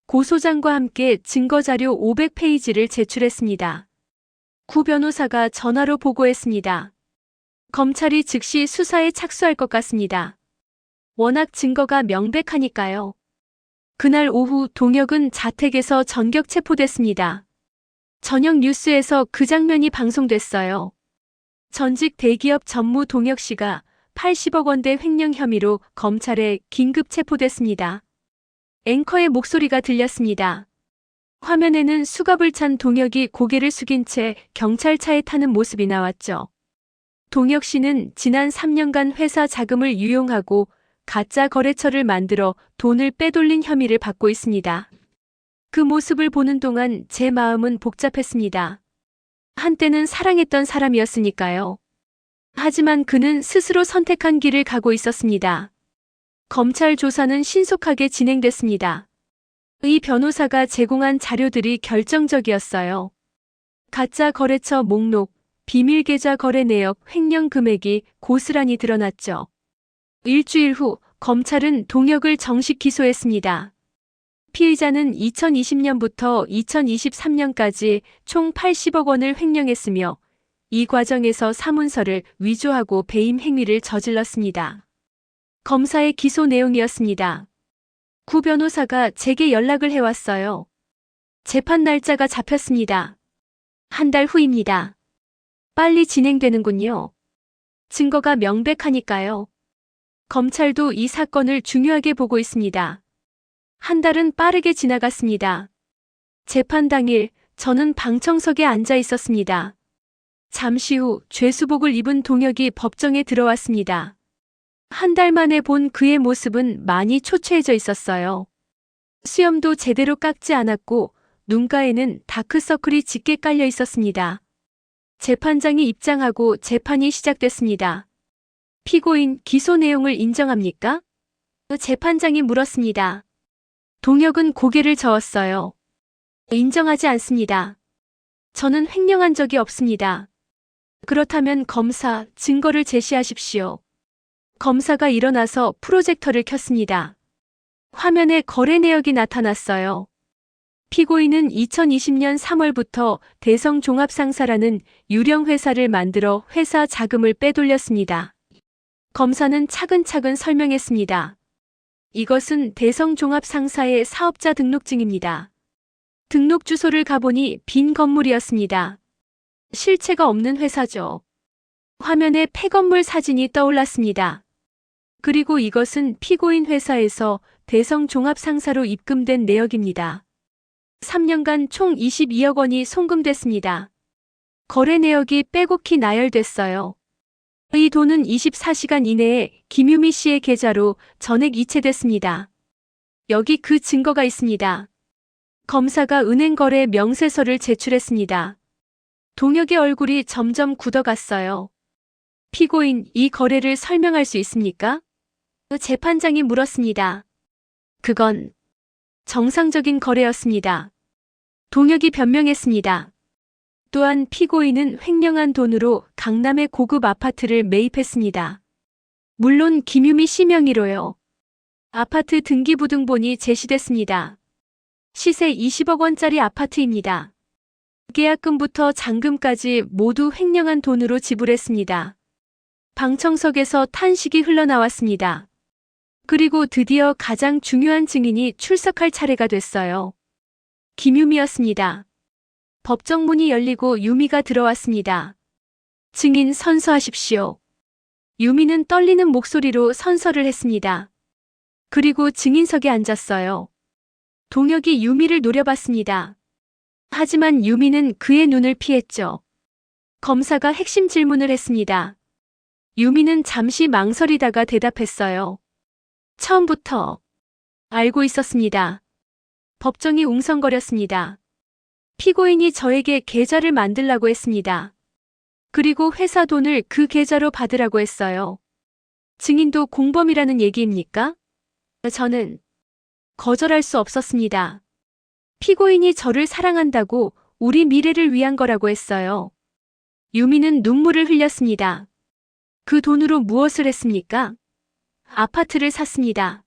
[SPEAKER 1] 고소장과 함께 증거자료 500페이지를 제출했습니다. 구 변호사가 전화로 보고했습니다. 검찰이 즉시 수사에 착수할 것 같습니다. 워낙 증거가 명백하니까요. 그날 오후 동혁은 자택에서 전격 체포됐습니다. 저녁 뉴스에서 그 장면이 방송됐어요. 전직 대기업 전무 동혁 씨가 80억 원대 횡령 혐의로 검찰에 긴급 체포됐습니다. 앵커의 목소리가 들렸습니다. 화면에는 수갑을 찬 동혁이 고개를 숙인 채 경찰차에 타는 모습이 나왔죠. 동혁 씨는 지난 3년간 회사 자금을 유용하고 가짜 거래처를 만들어 돈을 빼돌린 혐의를 받고 있습니다. 그 모습을 보는 동안 제 마음은 복잡했습니다. 한때는 사랑했던 사람이었으니까요. 하지만 그는 스스로 선택한 길을 가고 있었습니다. 검찰 조사는 신속하게 진행됐습니다. 이 변호사가 제공한 자료들이 결정적이었어요. 가짜 거래처 목록, 비밀 계좌 거래 내역, 횡령 금액이 고스란히 드러났죠. 일주일 후 검찰은 동혁을 정식 기소했습니다. 피의자는 2020년부터 2023년까지 총 80억 원을 횡령했으며 이 과정에서 사문서를 위조하고 배임 행위를 저질렀습니다. 검사의 기소 내용이었습니다. 구 변호사가 제게 연락을 해왔어요. 재판 날짜가 잡혔습니다. 한 달 후입니다. 빨리 진행되는군요. 증거가 명백하니까요. 검찰도 이 사건을 중요하게 보고 있습니다. 한 달은 빠르게 지나갔습니다. 재판 당일 저는 방청석에 앉아 있었습니다. 잠시 후 죄수복을 입은 동혁이 법정에 들어왔습니다. 한 달 만에 본 그의 모습은 많이 초췌해져 있었어요. 수염도 제대로 깎지 않았고 눈가에는 다크서클이 짙게 깔려 있었습니다. 재판장이 입장하고 재판이 시작됐습니다. 피고인 기소 내용을 인정합니까? 재판장이 물었습니다. 동혁은 고개를 저었어요. 인정하지 않습니다. 저는 횡령한 적이 없습니다. 그렇다면 검사, 증거를 제시하십시오. 검사가 일어나서 프로젝터를 켰습니다. 화면에 거래 내역이 나타났어요. 피고인은 2020년 3월부터 대성종합상사라는 유령 회사를 만들어 회사 자금을 빼돌렸습니다. 검사는 차근차근 설명했습니다. 이것은 대성종합상사의 사업자 등록증입니다. 등록 주소를 가보니 빈 건물이었습니다. 실체가 없는 회사죠. 화면에 폐건물 사진이 떠올랐습니다. 그리고 이것은 피고인 회사에서 대성종합상사로 입금된 내역입니다. 3년간 총 22억 원이 송금됐습니다. 거래 내역이 빼곡히 나열됐어요. 이 돈은 24시간 이내에 김유미 씨의 계좌로 전액 이체됐습니다. 여기 그 증거가 있습니다. 검사가 은행 거래 명세서를 제출했습니다. 동혁의 얼굴이 점점 굳어갔어요. 피고인, 이 거래를 설명할 수 있습니까? 재판장이 물었습니다. 그건 정상적인 거래였습니다. 동혁이 변명했습니다. 또한 피고인은 횡령한 돈으로 강남의 고급 아파트를 매입했습니다. 물론 김유미 씨 명의로요. 아파트 등기부등본이 제시됐습니다. 시세 20억 원짜리 아파트입니다. 계약금부터 잔금까지 모두 횡령한 돈으로 지불했습니다. 방청석에서 탄식이 흘러나왔습니다. 그리고 드디어 가장 중요한 증인이 출석할 차례가 됐어요. 김유미였습니다. 법정 문이 열리고 유미가 들어왔습니다. 증인 선서하십시오. 유미는 떨리는 목소리로 선서를 했습니다. 그리고 증인석에 앉았어요. 동혁이 유미를 노려봤습니다. 하지만 유미는 그의 눈을 피했죠. 검사가 핵심 질문을 했습니다. 유미는 잠시 망설이다가 대답했어요. 처음부터 알고 있었습니다. 법정이 웅성거렸습니다. 피고인이 저에게 계좌를 만들라고 했습니다. 그리고 회사 돈을 그 계좌로 받으라고 했어요. 증인도 공범이라는 얘기입니까? 저는 거절할 수 없었습니다. 피고인이 저를 사랑한다고 우리 미래를 위한 거라고 했어요. 유미는 눈물을 흘렸습니다. 그 돈으로 무엇을 했습니까? 아파트를 샀습니다.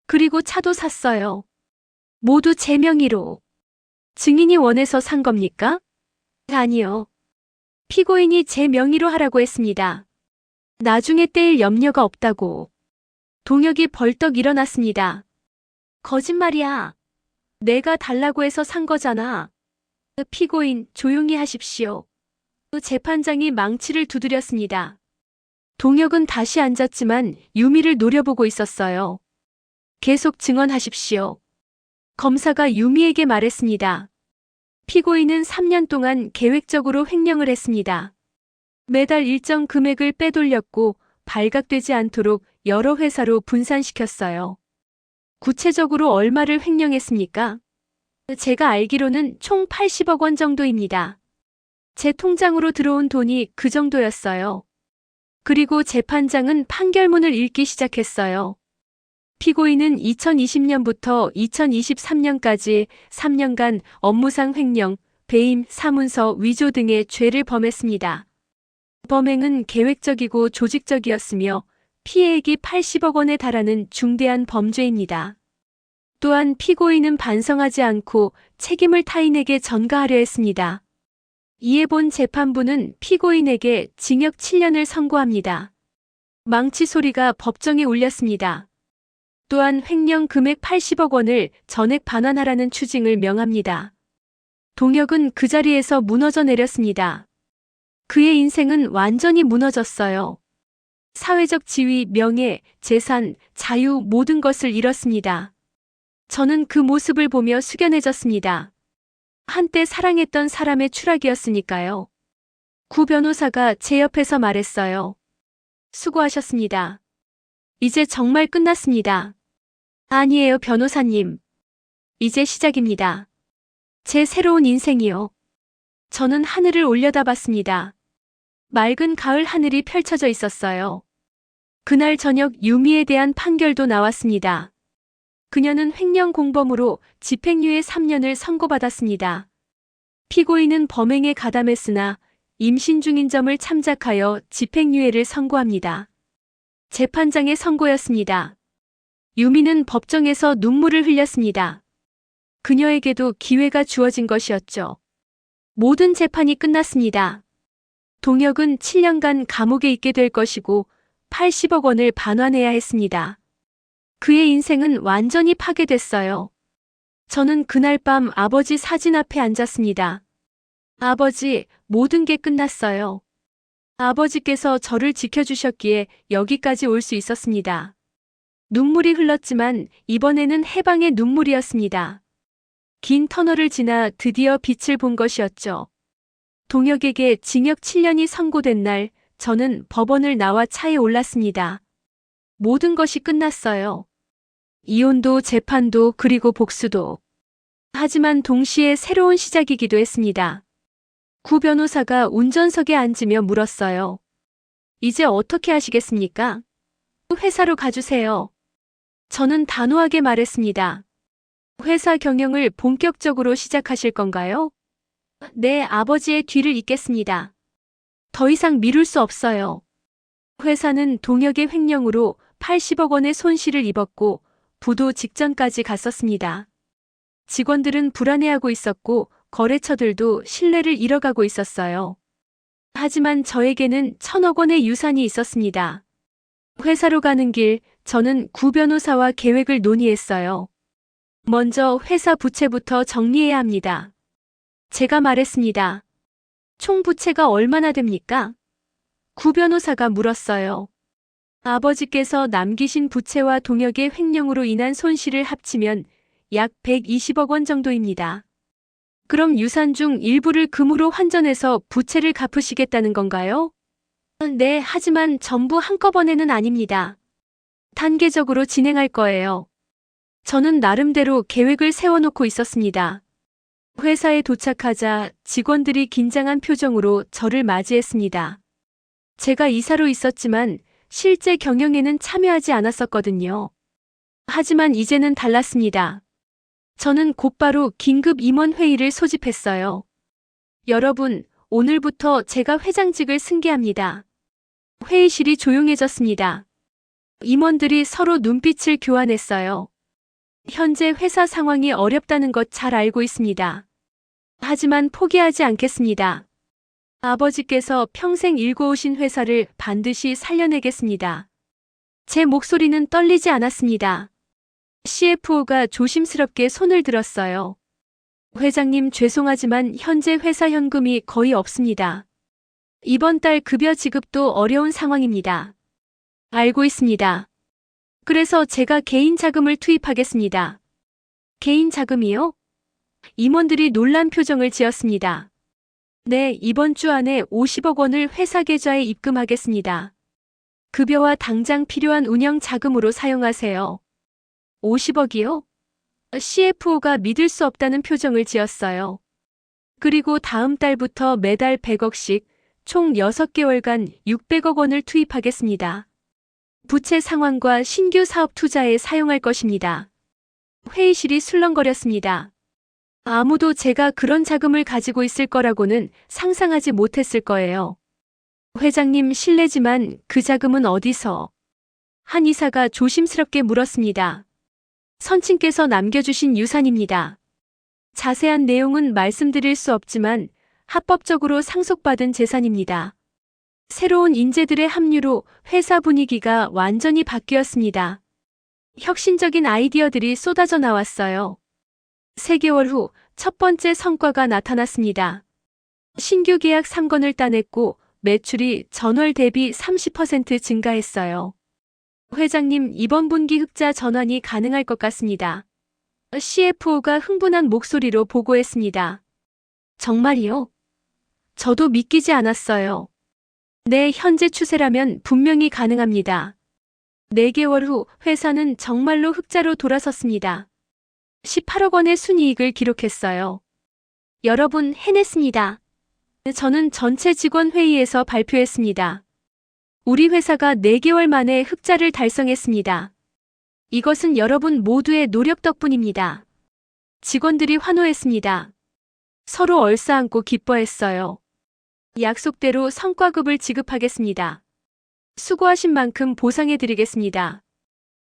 [SPEAKER 1] 그리고 차도 샀어요. 모두 제 명의로. 증인이 원해서 산 겁니까? 아니요. 피고인이 제 명의로 하라고 했습니다. 나중에 떼일 염려가 없다고. 동혁이 벌떡 일어났습니다. 거짓말이야. 내가 달라고 해서 산 거잖아. 피고인, 조용히 하십시오. 재판장이 망치를 두드렸습니다. 동혁은 다시 앉았지만 유미를 노려보고 있었어요. 계속 증언하십시오. 검사가 유미에게 말했습니다. 피고인은 3년 동안 계획적으로 횡령을 했습니다. 매달 일정 금액을 빼돌렸고 발각되지 않도록 여러 회사로 분산시켰어요. 구체적으로 얼마를 횡령했습니까? 제가 알기로는 총 80억 원 정도입니다. 제 통장으로 들어온 돈이 그 정도였어요. 그리고 재판장은 판결문을 읽기 시작했어요. 피고인은 2020년부터 2023년까지 3년간 업무상 횡령, 배임, 사문서 위조 등의 죄를 범했습니다. 범행은 계획적이고 조직적이었으며 피해액이 80억 원에 달하는 중대한 범죄입니다. 또한 피고인은 반성하지 않고 책임을 타인에게 전가하려 했습니다. 이에 본 재판부는 피고인에게 징역 7년을 선고합니다. 망치 소리가 법정에 울렸습니다. 또한 횡령 금액 80억 원을 전액 반환하라는 추징을 명합니다. 동혁은 그 자리에서 무너져 내렸습니다. 그의 인생은 완전히 무너졌어요. 사회적 지위, 명예, 재산, 자유 모든 것을 잃었습니다. 저는 그 모습을 보며 숙연해졌습니다. 한때 사랑했던 사람의 추락이었으니까요. 구 변호사가 제 옆에서 말했어요. 수고하셨습니다. 이제 정말 끝났습니다. 아니에요, 변호사님. 이제 시작입니다. 제 새로운 인생이요. 저는 하늘을 올려다봤습니다. 맑은 가을 하늘이 펼쳐져 있었어요. 그날 저녁 유미에 대한 판결도 나왔습니다. 그녀는 횡령 공범으로 집행유예 3년을 선고받았습니다. 피고인은 범행에 가담했으나 임신 중인 점을 참작하여 집행유예를 선고합니다. 재판장의 선고였습니다. 유미는 법정에서 눈물을 흘렸습니다. 그녀에게도 기회가 주어진 것이었죠. 모든 재판이 끝났습니다. 동혁은 7년간 감옥에 있게 될 것이고 80억 원을 반환해야 했습니다. 그의 인생은 완전히 파괴됐어요. 저는 그날 밤 아버지 사진 앞에 앉았습니다. 아버지, 모든 게 끝났어요. 아버지께서 저를 지켜주셨기에 여기까지 올 수 있었습니다. 눈물이 흘렀지만 이번에는 해방의 눈물이었습니다. 긴 터널을 지나 드디어 빛을 본 것이었죠. 동혁에게 징역 7년이 선고된 날, 저는 법원을 나와 차에 올랐습니다. 모든 것이 끝났어요. 이혼도 재판도 그리고 복수도. 하지만 동시에 새로운 시작이기도 했습니다. 구 변호사가 운전석에 앉으며 물었어요. 이제 어떻게 하시겠습니까? 회사로 가주세요. 저는 단호하게 말했습니다. 회사 경영을 본격적으로 시작하실 건가요? 네, 아버지의 뒤를 잇겠습니다. 더 이상 미룰 수 없어요. 회사는 동혁의 횡령으로 80억 원의 손실을 입었고 부도 직전까지 갔었습니다. 직원들은 불안해하고 있었고 거래처들도 신뢰를 잃어가고 있었어요. 하지만 저에게는 1,000억 원의 유산이 있었습니다. 회사로 가는 길, 저는 구 변호사와 계획을 논의했어요. 먼저 회사 부채부터 정리해야 합니다. 제가 말했습니다. 총 부채가 얼마나 됩니까? 구 변호사가 물었어요. 아버지께서 남기신 부채와 동혁의 횡령으로 인한 손실을 합치면 약 120억 원 정도입니다. 그럼 유산 중 일부를 금으로 환전해서 부채를 갚으시겠다는 건가요? 네, 하지만 전부 한꺼번에는 아닙니다. 단계적으로 진행할 거예요. 저는 나름대로 계획을 세워놓고 있었습니다. 회사에 도착하자 직원들이 긴장한 표정으로 저를 맞이했습니다. 제가 이사로 있었지만 실제 경영에는 참여하지 않았었거든요. 하지만 이제는 달랐습니다. 저는 곧바로 긴급 임원 회의를 소집했어요. 여러분, 오늘부터 제가 회장직을 승계합니다. 회의실이 조용해졌습니다. 임원들이 서로 눈빛을 교환했어요. 현재 회사 상황이 어렵다는 것 잘 알고 있습니다. 하지만 포기하지 않겠습니다. 아버지께서 평생 일궈오신 회사를 반드시 살려내겠습니다. 제 목소리는 떨리지 않았습니다. CFO가 조심스럽게 손을 들었어요. 회장님, 죄송하지만 현재 회사 현금이 거의 없습니다. 이번 달 급여 지급도 어려운 상황입니다. 알고 있습니다. 그래서 제가 개인 자금을 투입하겠습니다. 개인 자금이요? 임원들이 놀란 표정을 지었습니다. 네, 이번 주 안에 50억 원을 회사 계좌에 입금하겠습니다. 급여와 당장 필요한 운영 자금으로 사용하세요. 50억이요? CFO가 믿을 수 없다는 표정을 지었어요. 그리고 다음 달부터 매달 100억씩 총 6개월간 600억 원을 투입하겠습니다. 부채 상환과 신규 사업 투자에 사용할 것입니다. 회의실이 술렁거렸습니다. 아무도 제가 그런 자금을 가지고 있을 거라고는 상상하지 못했을 거예요. 회장님, 실례지만 그 자금은 어디서? 한 이사가 조심스럽게 물었습니다. 선친께서 남겨주신 유산입니다. 자세한 내용은 말씀드릴 수 없지만 합법적으로 상속받은 재산입니다. 새로운 인재들의 합류로 회사 분위기가 완전히 바뀌었습니다. 혁신적인 아이디어들이 쏟아져 나왔어요. 3개월 후 첫 번째 성과가 나타났습니다. 신규 계약 3건을 따냈고 매출이 전월 대비 30% 증가했어요. 회장님, 이번 분기 흑자 전환이 가능할 것 같습니다. CFO가 흥분한 목소리로 보고했습니다. 정말이요? 저도 믿기지 않았어요. 네, 현재 추세라면 분명히 가능합니다. 4개월 후 회사는 정말로 흑자로 돌아섰습니다. 18억 원의 순이익을 기록했어요. 여러분, 해냈습니다. 저는 전체 직원 회의에서 발표했습니다. 우리 회사가 4개월 만에 흑자를 달성했습니다. 이것은 여러분 모두의 노력 덕분입니다. 직원들이 환호했습니다. 서로 얼싸안고 기뻐했어요. 약속대로 성과급을 지급하겠습니다. 수고하신 만큼 보상해드리겠습니다.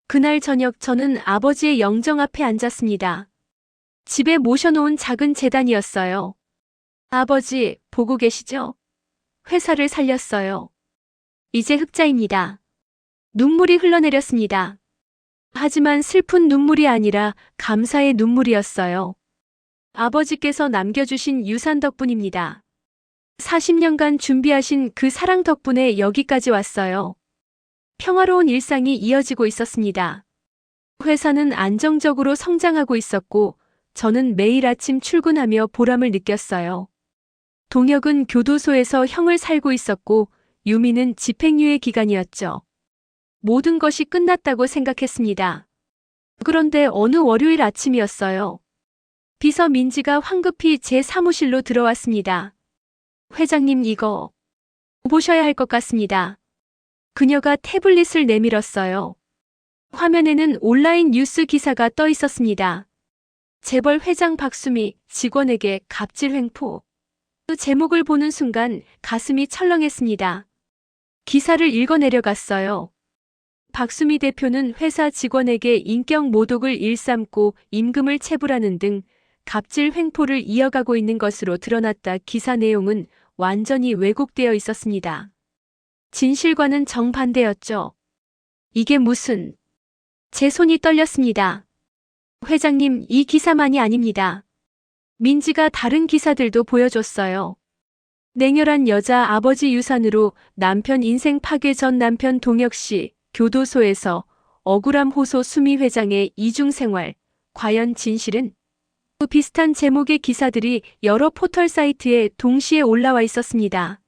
[SPEAKER 1] 그날 저녁 저는 아버지의 영정 앞에 앉았습니다. 집에 모셔놓은 작은 재단이었어요. 아버지, 보고 계시죠? 회사를 살렸어요. 이제 흑자입니다. 눈물이 흘러내렸습니다. 하지만 슬픈 눈물이 아니라 감사의 눈물이었어요. 아버지께서 남겨주신 유산 덕분입니다. 40년간 준비하신 그 사랑 덕분에 여기까지 왔어요. 평화로운 일상이 이어지고 있었습니다. 회사는 안정적으로 성장하고 있었고 저는 매일 아침 출근하며 보람을 느꼈어요. 동혁은 교도소에서 형을 살고 있었고 유미는 집행유예 기간이었죠. 모든 것이 끝났다고 생각했습니다. 그런데 어느 월요일 아침이었어요. 비서 민지가 황급히 제 사무실로 들어왔습니다. 회장님, 이거 보셔야 할 것 같습니다. 그녀가 태블릿을 내밀었어요. 화면에는 온라인 뉴스 기사가 떠 있었습니다. 재벌 회장 박수미 직원에게 갑질 횡포. 그 제목을 보는 순간 가슴이 철렁했습니다. 기사를 읽어 내려갔어요. 박수미 대표는 회사 직원에게 인격 모독을 일삼고 임금을 체불하는 등 갑질 횡포를 이어가고 있는 것으로 드러났다. 기사 내용은 완전히 왜곡되어 있었습니다. 진실과는 정반대였죠. 이게 무슨... 제 손이 떨렸습니다. 회장님, 이 기사만이 아닙니다. 민지가 다른 기사들도 보여줬어요. 냉혈한 여자 아버지 유산으로 남편 인생 파괴. 전 남편 동혁 씨 교도소에서 억울함 호소. 수미 회장의 이중생활. 과연 진실은? 비슷한 제목의 기사들이 여러 포털 사이트에 동시에 올라와 있었습니다.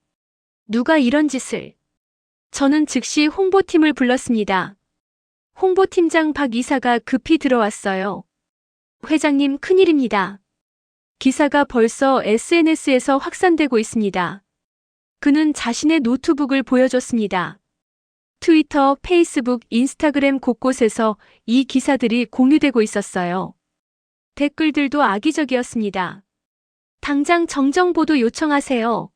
[SPEAKER 1] 누가 이런 짓을? 저는 즉시 홍보팀을 불렀습니다. 홍보팀장 박 이사가 급히 들어왔어요. 회장님, 큰일입니다. 기사가 벌써 SNS에서 확산되고 있습니다. 그는 자신의 노트북을 보여줬습니다. 트위터, 페이스북, 인스타그램 곳곳에서 이 기사들이 공유되고 있었어요. 댓글들도 악의적이었습니다. 당장 정정보도 요청하세요.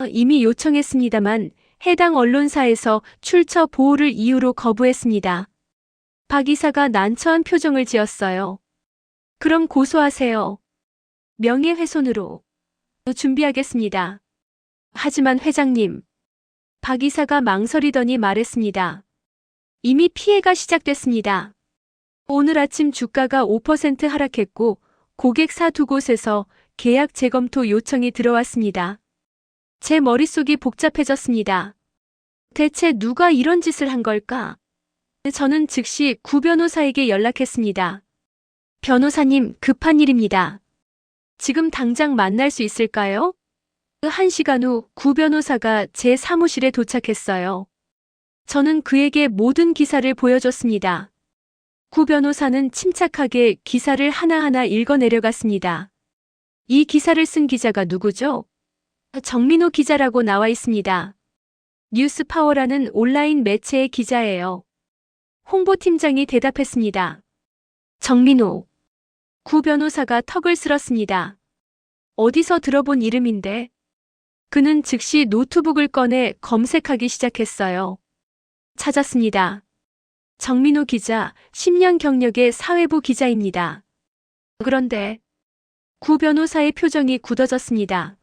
[SPEAKER 1] 이미 요청했습니다만 해당 언론사에서 출처 보호를 이유로 거부했습니다. 박 이사가 난처한 표정을 지었어요. 그럼 고소하세요. 명예훼손으로. 준비하겠습니다. 하지만 회장님. 박 이사가 망설이더니 말했습니다. 이미 피해가 시작됐습니다. 오늘 아침 주가가 5% 하락했고 고객사 두 곳에서 계약 재검토 요청이 들어왔습니다. 제 머릿속이 복잡해졌습니다. 대체 누가 이런 짓을 한 걸까? 저는 즉시 구 변호사에게 연락했습니다. 변호사님, 급한 일입니다. 지금 당장 만날 수 있을까요? 1시간 후 구 변호사가 제 사무실에 도착했어요. 저는 그에게 모든 기사를 보여줬습니다. 구 변호사는 침착하게 기사를 하나하나 읽어내려갔습니다. 이 기사를 쓴 기자가 누구죠? 정민호 기자라고 나와 있습니다. 뉴스파워라는 온라인 매체의 기자예요. 홍보팀장이 대답했습니다. 정민호. 구 변호사가 턱을 쓸었습니다. 어디서 들어본 이름인데? 그는 즉시 노트북을 꺼내 검색하기 시작했어요. 찾았습니다. 정민호 기자, 10년 경력의 사회부 기자입니다. 그런데 구 변호사의 표정이 굳어졌습니다.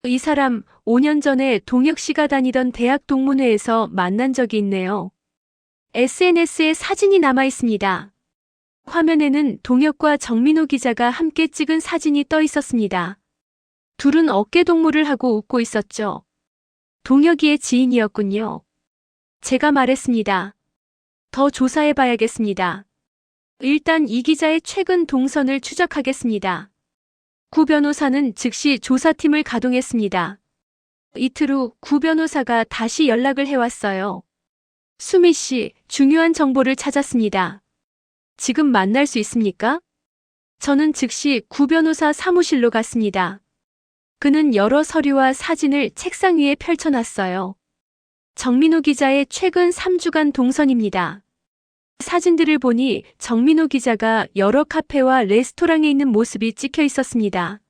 [SPEAKER 1] 이 사람 5년 전에 동혁 씨가 다니던 대학 동문회에서 만난 적이 있네요. SNS에 사진이 남아 있습니다. 화면에는 동혁과 정민호 기자가 함께 찍은 사진이 떠 있었습니다. 둘은 어깨 동무를 하고 웃고 있었죠. 동혁이의 지인이었군요. 제가 말했습니다. 더 조사해 봐야겠습니다. 일단 이 기자의 최근 동선을 추적하겠습니다. 구 변호사는 즉시 조사팀을 가동했습니다. 이틀 후 구 변호사가 다시 연락을 해왔어요. 수미 씨, 중요한 정보를 찾았습니다. 지금 만날 수 있습니까? 저는 즉시 구 변호사 사무실로 갔습니다. 그는 여러 서류와 사진을 책상 위에 펼쳐놨어요. 정민호 기자의 최근 3주간 동선입니다. 사진들을 보니 정민호 기자가 여러 카페와 레스토랑에 있는 모습이 찍혀 있었습니다.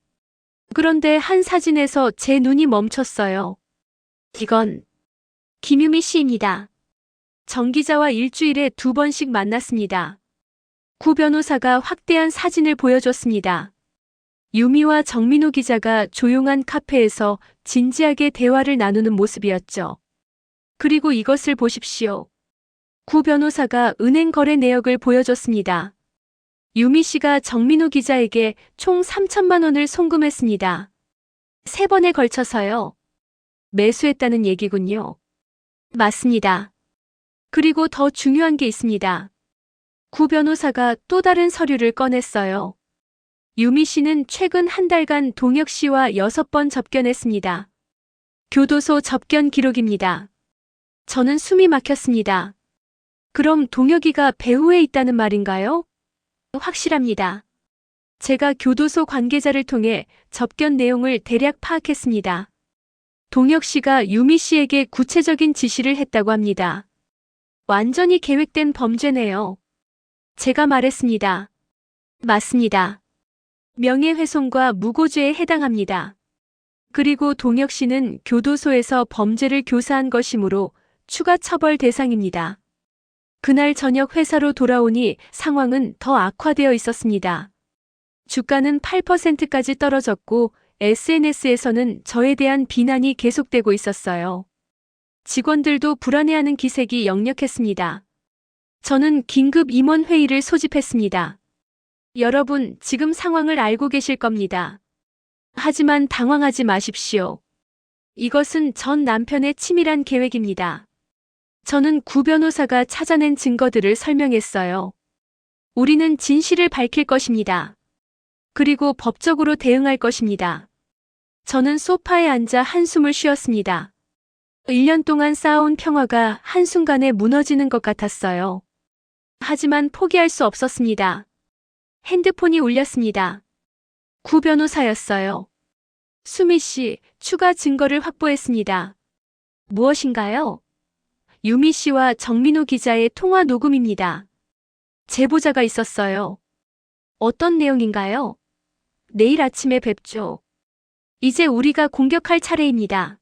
[SPEAKER 1] 그런데 한 사진에서 제 눈이 멈췄어요. 이건 김유미 씨입니다. 정 기자와 일주일에 2번씩 만났습니다. 구 변호사가 확대한 사진을 보여줬습니다. 유미와 정민호 기자가 조용한 카페에서 진지하게 대화를 나누는 모습이었죠. 그리고 이것을 보십시오. 구 변호사가 은행 거래 내역을 보여줬습니다. 유미 씨가 정민호 기자에게 총 3천만 원을 송금했습니다. 3번에 걸쳐서요. 매수했다는 얘기군요. 맞습니다. 그리고 더 중요한 게 있습니다. 구 변호사가 또 다른 서류를 꺼냈어요. 유미 씨는 최근 한 달간 동혁 씨와 6번 접견했습니다. 교도소 접견 기록입니다. 저는 숨이 막혔습니다. 그럼 동혁이가 배후에 있다는 말인가요? 확실합니다. 제가 교도소 관계자를 통해 접견 내용을 대략 파악했습니다. 동혁 씨가 유미 씨에게 구체적인 지시를 했다고 합니다. 완전히 계획된 범죄네요. 제가 말했습니다. 맞습니다. 명예훼손과 무고죄에 해당합니다. 그리고 동혁 씨는 교도소에서 범죄를 교사한 것이므로 추가 처벌 대상입니다. 그날 저녁 회사로 돌아오니 상황은 더 악화되어 있었습니다. 주가는 8%까지 떨어졌고 SNS에서는 저에 대한 비난이 계속되고 있었어요. 직원들도 불안해하는 기색이 역력했습니다. 저는 긴급 임원 회의를 소집했습니다. 여러분, 지금 상황을 알고 계실 겁니다. 하지만 당황하지 마십시오. 이것은 전 남편의 치밀한 계획입니다. 저는 구 변호사가 찾아낸 증거들을 설명했어요. 우리는 진실을 밝힐 것입니다. 그리고 법적으로 대응할 것입니다. 저는 소파에 앉아 한숨을 쉬었습니다. 1년 동안 쌓아온 평화가 한순간에 무너지는 것 같았어요. 하지만 포기할 수 없었습니다. 핸드폰이 울렸습니다. 구 변호사였어요. 수미 씨, 추가 증거를 확보했습니다. 무엇인가요? 유미 씨와 정민호 기자의 통화 녹음입니다. 제보자가 있었어요. 어떤 내용인가요? 내일 아침에 뵙죠. 이제 우리가 공격할 차례입니다.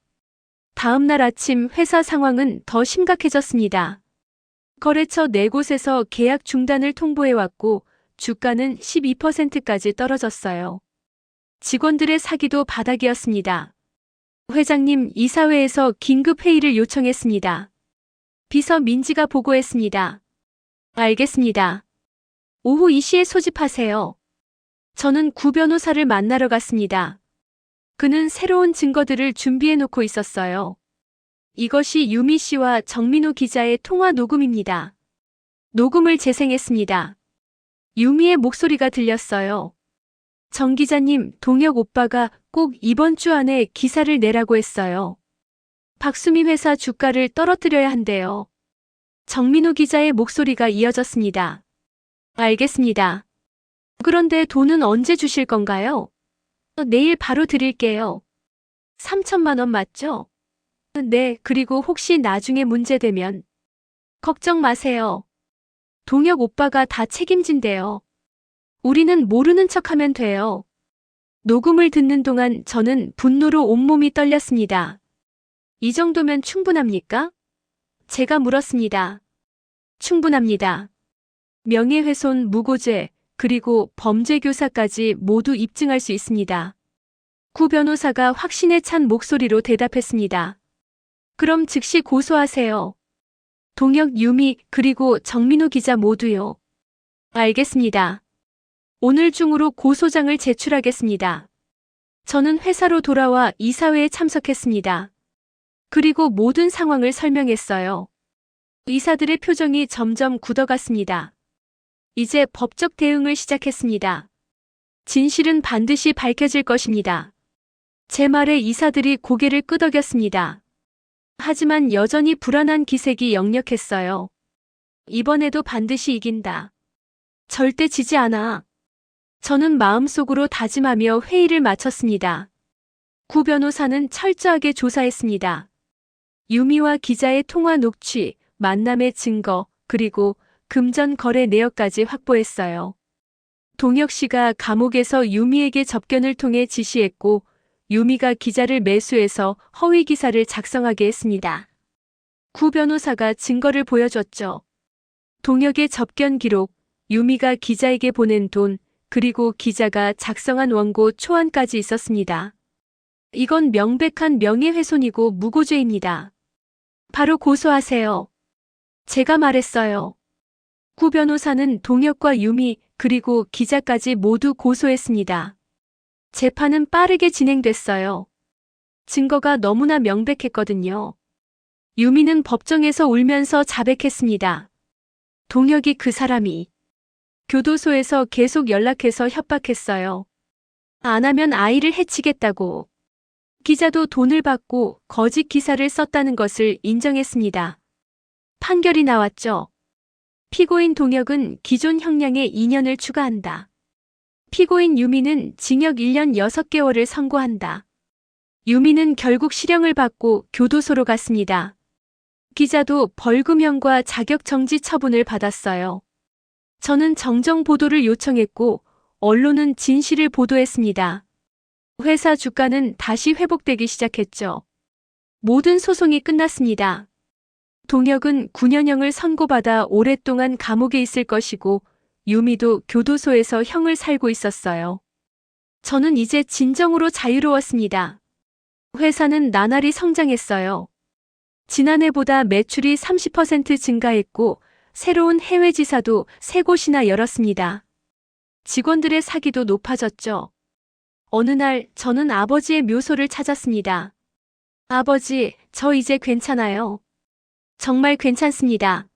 [SPEAKER 1] 다음 날 아침 회사 상황은 더 심각해졌습니다. 거래처 4곳에서 계약 중단을 통보해왔고 주가는 12%까지 떨어졌어요. 직원들의 사기도 바닥이었습니다. 회장님, 이사회에서 긴급 회의를 요청했습니다. 비서 민지가 보고했습니다. 알겠습니다. 오후 2시에 소집하세요. 저는 구 변호사를 만나러 갔습니다. 그는 새로운 증거들을 준비해 놓고 있었어요. 이것이 유미 씨와 정민호 기자의 통화 녹음입니다. 녹음을 재생했습니다. 유미의 목소리가 들렸어요. 정 기자님, 동혁 오빠가 꼭 이번 주 안에 기사를 내라고 했어요. 박수미 회사 주가를 떨어뜨려야 한대요. 정민호 기자의 목소리가 이어졌습니다. 알겠습니다. 그런데 돈은 언제 주실 건가요? 내일 바로 드릴게요. 3천만 원 맞죠? 네, 그리고 혹시 나중에 문제되면 걱정 마세요. 동혁 오빠가 다 책임진대요. 우리는 모르는 척하면 돼요. 녹음을 듣는 동안 저는 분노로 온몸이 떨렸습니다. 이 정도면 충분합니까? 제가 물었습니다. 충분합니다. 명예훼손, 무고죄, 그리고 범죄교사까지 모두 입증할 수 있습니다. 구 변호사가 확신에 찬 목소리로 대답했습니다. 그럼 즉시 고소하세요. 동혁, 유미, 그리고 정민호 기자 모두요. 알겠습니다. 오늘 중으로 고소장을 제출하겠습니다. 저는 회사로 돌아와 이사회에 참석했습니다. 그리고 모든 상황을 설명했어요. 의사들의 표정이 점점 굳어갔습니다. 이제 법적 대응을 시작했습니다. 진실은 반드시 밝혀질 것입니다. 제 말에 이사들이 고개를 끄덕였습니다. 하지만 여전히 불안한 기색이 역력했어요. 이번에도 반드시 이긴다. 절대 지지 않아. 저는 마음속으로 다짐하며 회의를 마쳤습니다. 구 변호사는 철저하게 조사했습니다. 유미와 기자의 통화 녹취, 만남의 증거, 그리고 금전 거래 내역까지 확보했어요. 동혁 씨가 감옥에서 유미에게 접견을 통해 지시했고 유미가 기자를 매수해서 허위 기사를 작성하게 했습니다. 구 변호사가 증거를 보여줬죠. 동혁의 접견 기록, 유미가 기자에게 보낸 돈, 그리고 기자가 작성한 원고 초안까지 있었습니다. 이건 명백한 명예훼손이고 무고죄입니다. 바로 고소하세요. 제가 말했어요. 구 변호사는 동혁과 유미 그리고 기자까지 모두 고소했습니다. 재판은 빠르게 진행됐어요. 증거가 너무나 명백했거든요. 유미는 법정에서 울면서 자백했습니다. 동혁이 그 사람이 교도소에서 계속 연락해서 협박했어요. 안 하면 아이를 해치겠다고. 기자도 돈을 받고 거짓 기사를 썼다는 것을 인정했습니다. 판결이 나왔죠. 피고인 동혁은 기존 형량에 2년을 추가한다. 피고인 유미는 징역 1년 6개월을 선고한다. 유미는 결국 실형을 받고 교도소로 갔습니다. 기자도 벌금형과 자격정지 처분을 받았어요. 저는 정정 보도를 요청했고 언론은 진실을 보도했습니다. 회사 주가는 다시 회복되기 시작했죠. 모든 소송이 끝났습니다. 동혁은 9년형을 선고받아 오랫동안 감옥에 있을 것이고 유미도 교도소에서 형을 살고 있었어요. 저는 이제 진정으로 자유로웠습니다. 회사는 나날이 성장했어요. 지난해보다 매출이 30% 증가했고 새로운 해외 지사도 3곳이나 열었습니다. 직원들의 사기도 높아졌죠. 어느 날 저는 아버지의 묘소를 찾았습니다. 아버지, 저 이제 괜찮아요. 정말 괜찮습니다.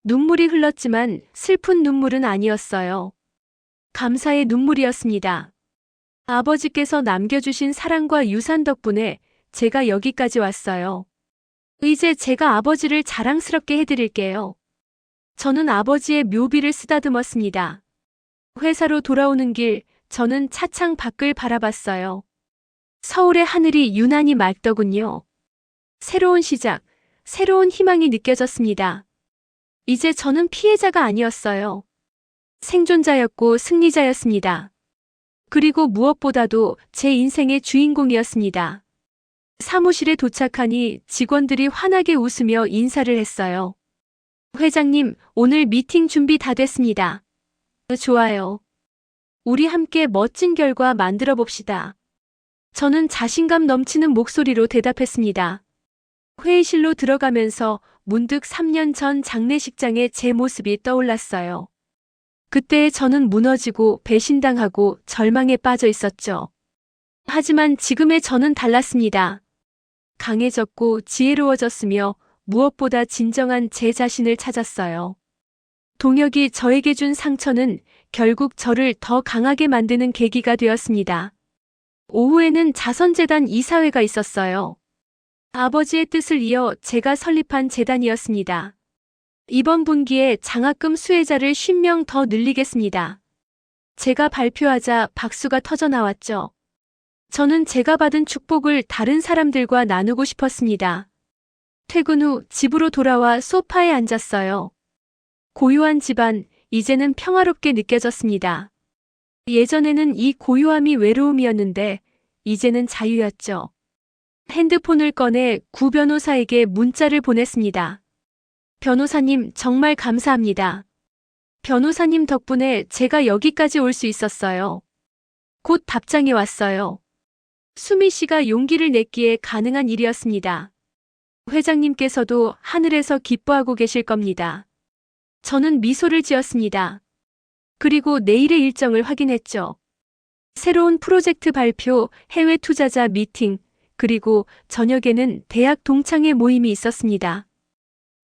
[SPEAKER 1] 눈물이 흘렀지만 슬픈 눈물은 아니었어요. 감사의 눈물이었습니다. 아버지께서 남겨주신 사랑과 유산 덕분에 제가 여기까지 왔어요. 이제 제가 아버지를 자랑스럽게 해드릴게요. 저는 아버지의 묘비를 쓰다듬었습니다. 회사로 돌아오는 길, 저는 차창 밖을 바라봤어요. 서울의 하늘이 유난히 맑더군요. 새로운 시작, 새로운 희망이 느껴졌습니다. 이제 저는 피해자가 아니었어요. 생존자였고 승리자였습니다. 그리고 무엇보다도 제 인생의 주인공이었습니다. 사무실에 도착하니 직원들이 환하게 웃으며 인사를 했어요. 회장님, 오늘 미팅 준비 다 됐습니다. 좋아요. 우리 함께 멋진 결과 만들어 봅시다. 저는 자신감 넘치는 목소리로 대답했습니다. 회의실로 들어가면서 문득 3년 전 장례식장의 제 모습이 떠올랐어요. 그때 저는 무너지고 배신당하고 절망에 빠져 있었죠. 하지만 지금의 저는 달랐습니다. 강해졌고 지혜로워졌으며 무엇보다 진정한 제 자신을 찾았어요. 동혁이 저에게 준 상처는 결국 저를 더 강하게 만드는 계기가 되었습니다. 오후에는 자선재단 이사회가 있었어요. 아버지의 뜻을 이어 제가 설립한 재단이었습니다. 이번 분기에 장학금 수혜자를 50명 더 늘리겠습니다. 제가 발표하자 박수가 터져 나왔죠. 저는 제가 받은 축복을 다른 사람들과 나누고 싶었습니다. 퇴근 후 집으로 돌아와 소파에 앉았어요. 고요한 집안, 이제는 평화롭게 느껴졌습니다. 예전에는 이 고요함이 외로움이었는데 이제는 자유였죠. 핸드폰을 꺼내 구 변호사에게 문자를 보냈습니다. 변호사님, 정말 감사합니다. 변호사님 덕분에 제가 여기까지 올 수 있었어요. 곧 답장이 왔어요. 수미 씨가 용기를 냈기에 가능한 일이었습니다. 회장님께서도 하늘에서 기뻐하고 계실 겁니다. 저는 미소를 지었습니다. 그리고 내일의 일정을 확인했죠. 새로운 프로젝트 발표, 해외 투자자 미팅, 그리고 저녁에는 대학 동창회 모임이 있었습니다.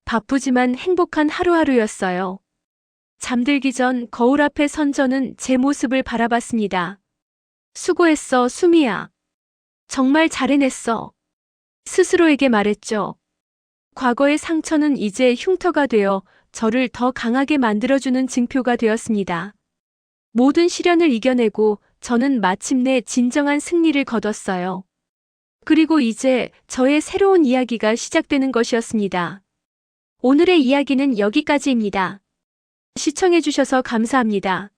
[SPEAKER 1] 바쁘지만 행복한 하루하루였어요. 잠들기 전 거울 앞에 선 저는 제 모습을 바라봤습니다. 수고했어, 수미야. 정말 잘 해냈어. 스스로에게 말했죠. 과거의 상처는 이제 흉터가 되어 저를 더 강하게 만들어주는 징표가 되었습니다. 모든 시련을 이겨내고 저는 마침내 진정한 승리를 거뒀어요. 그리고 이제 저의 새로운 이야기가 시작되는 것이었습니다. 오늘의 이야기는 여기까지입니다. 시청해주셔서 감사합니다.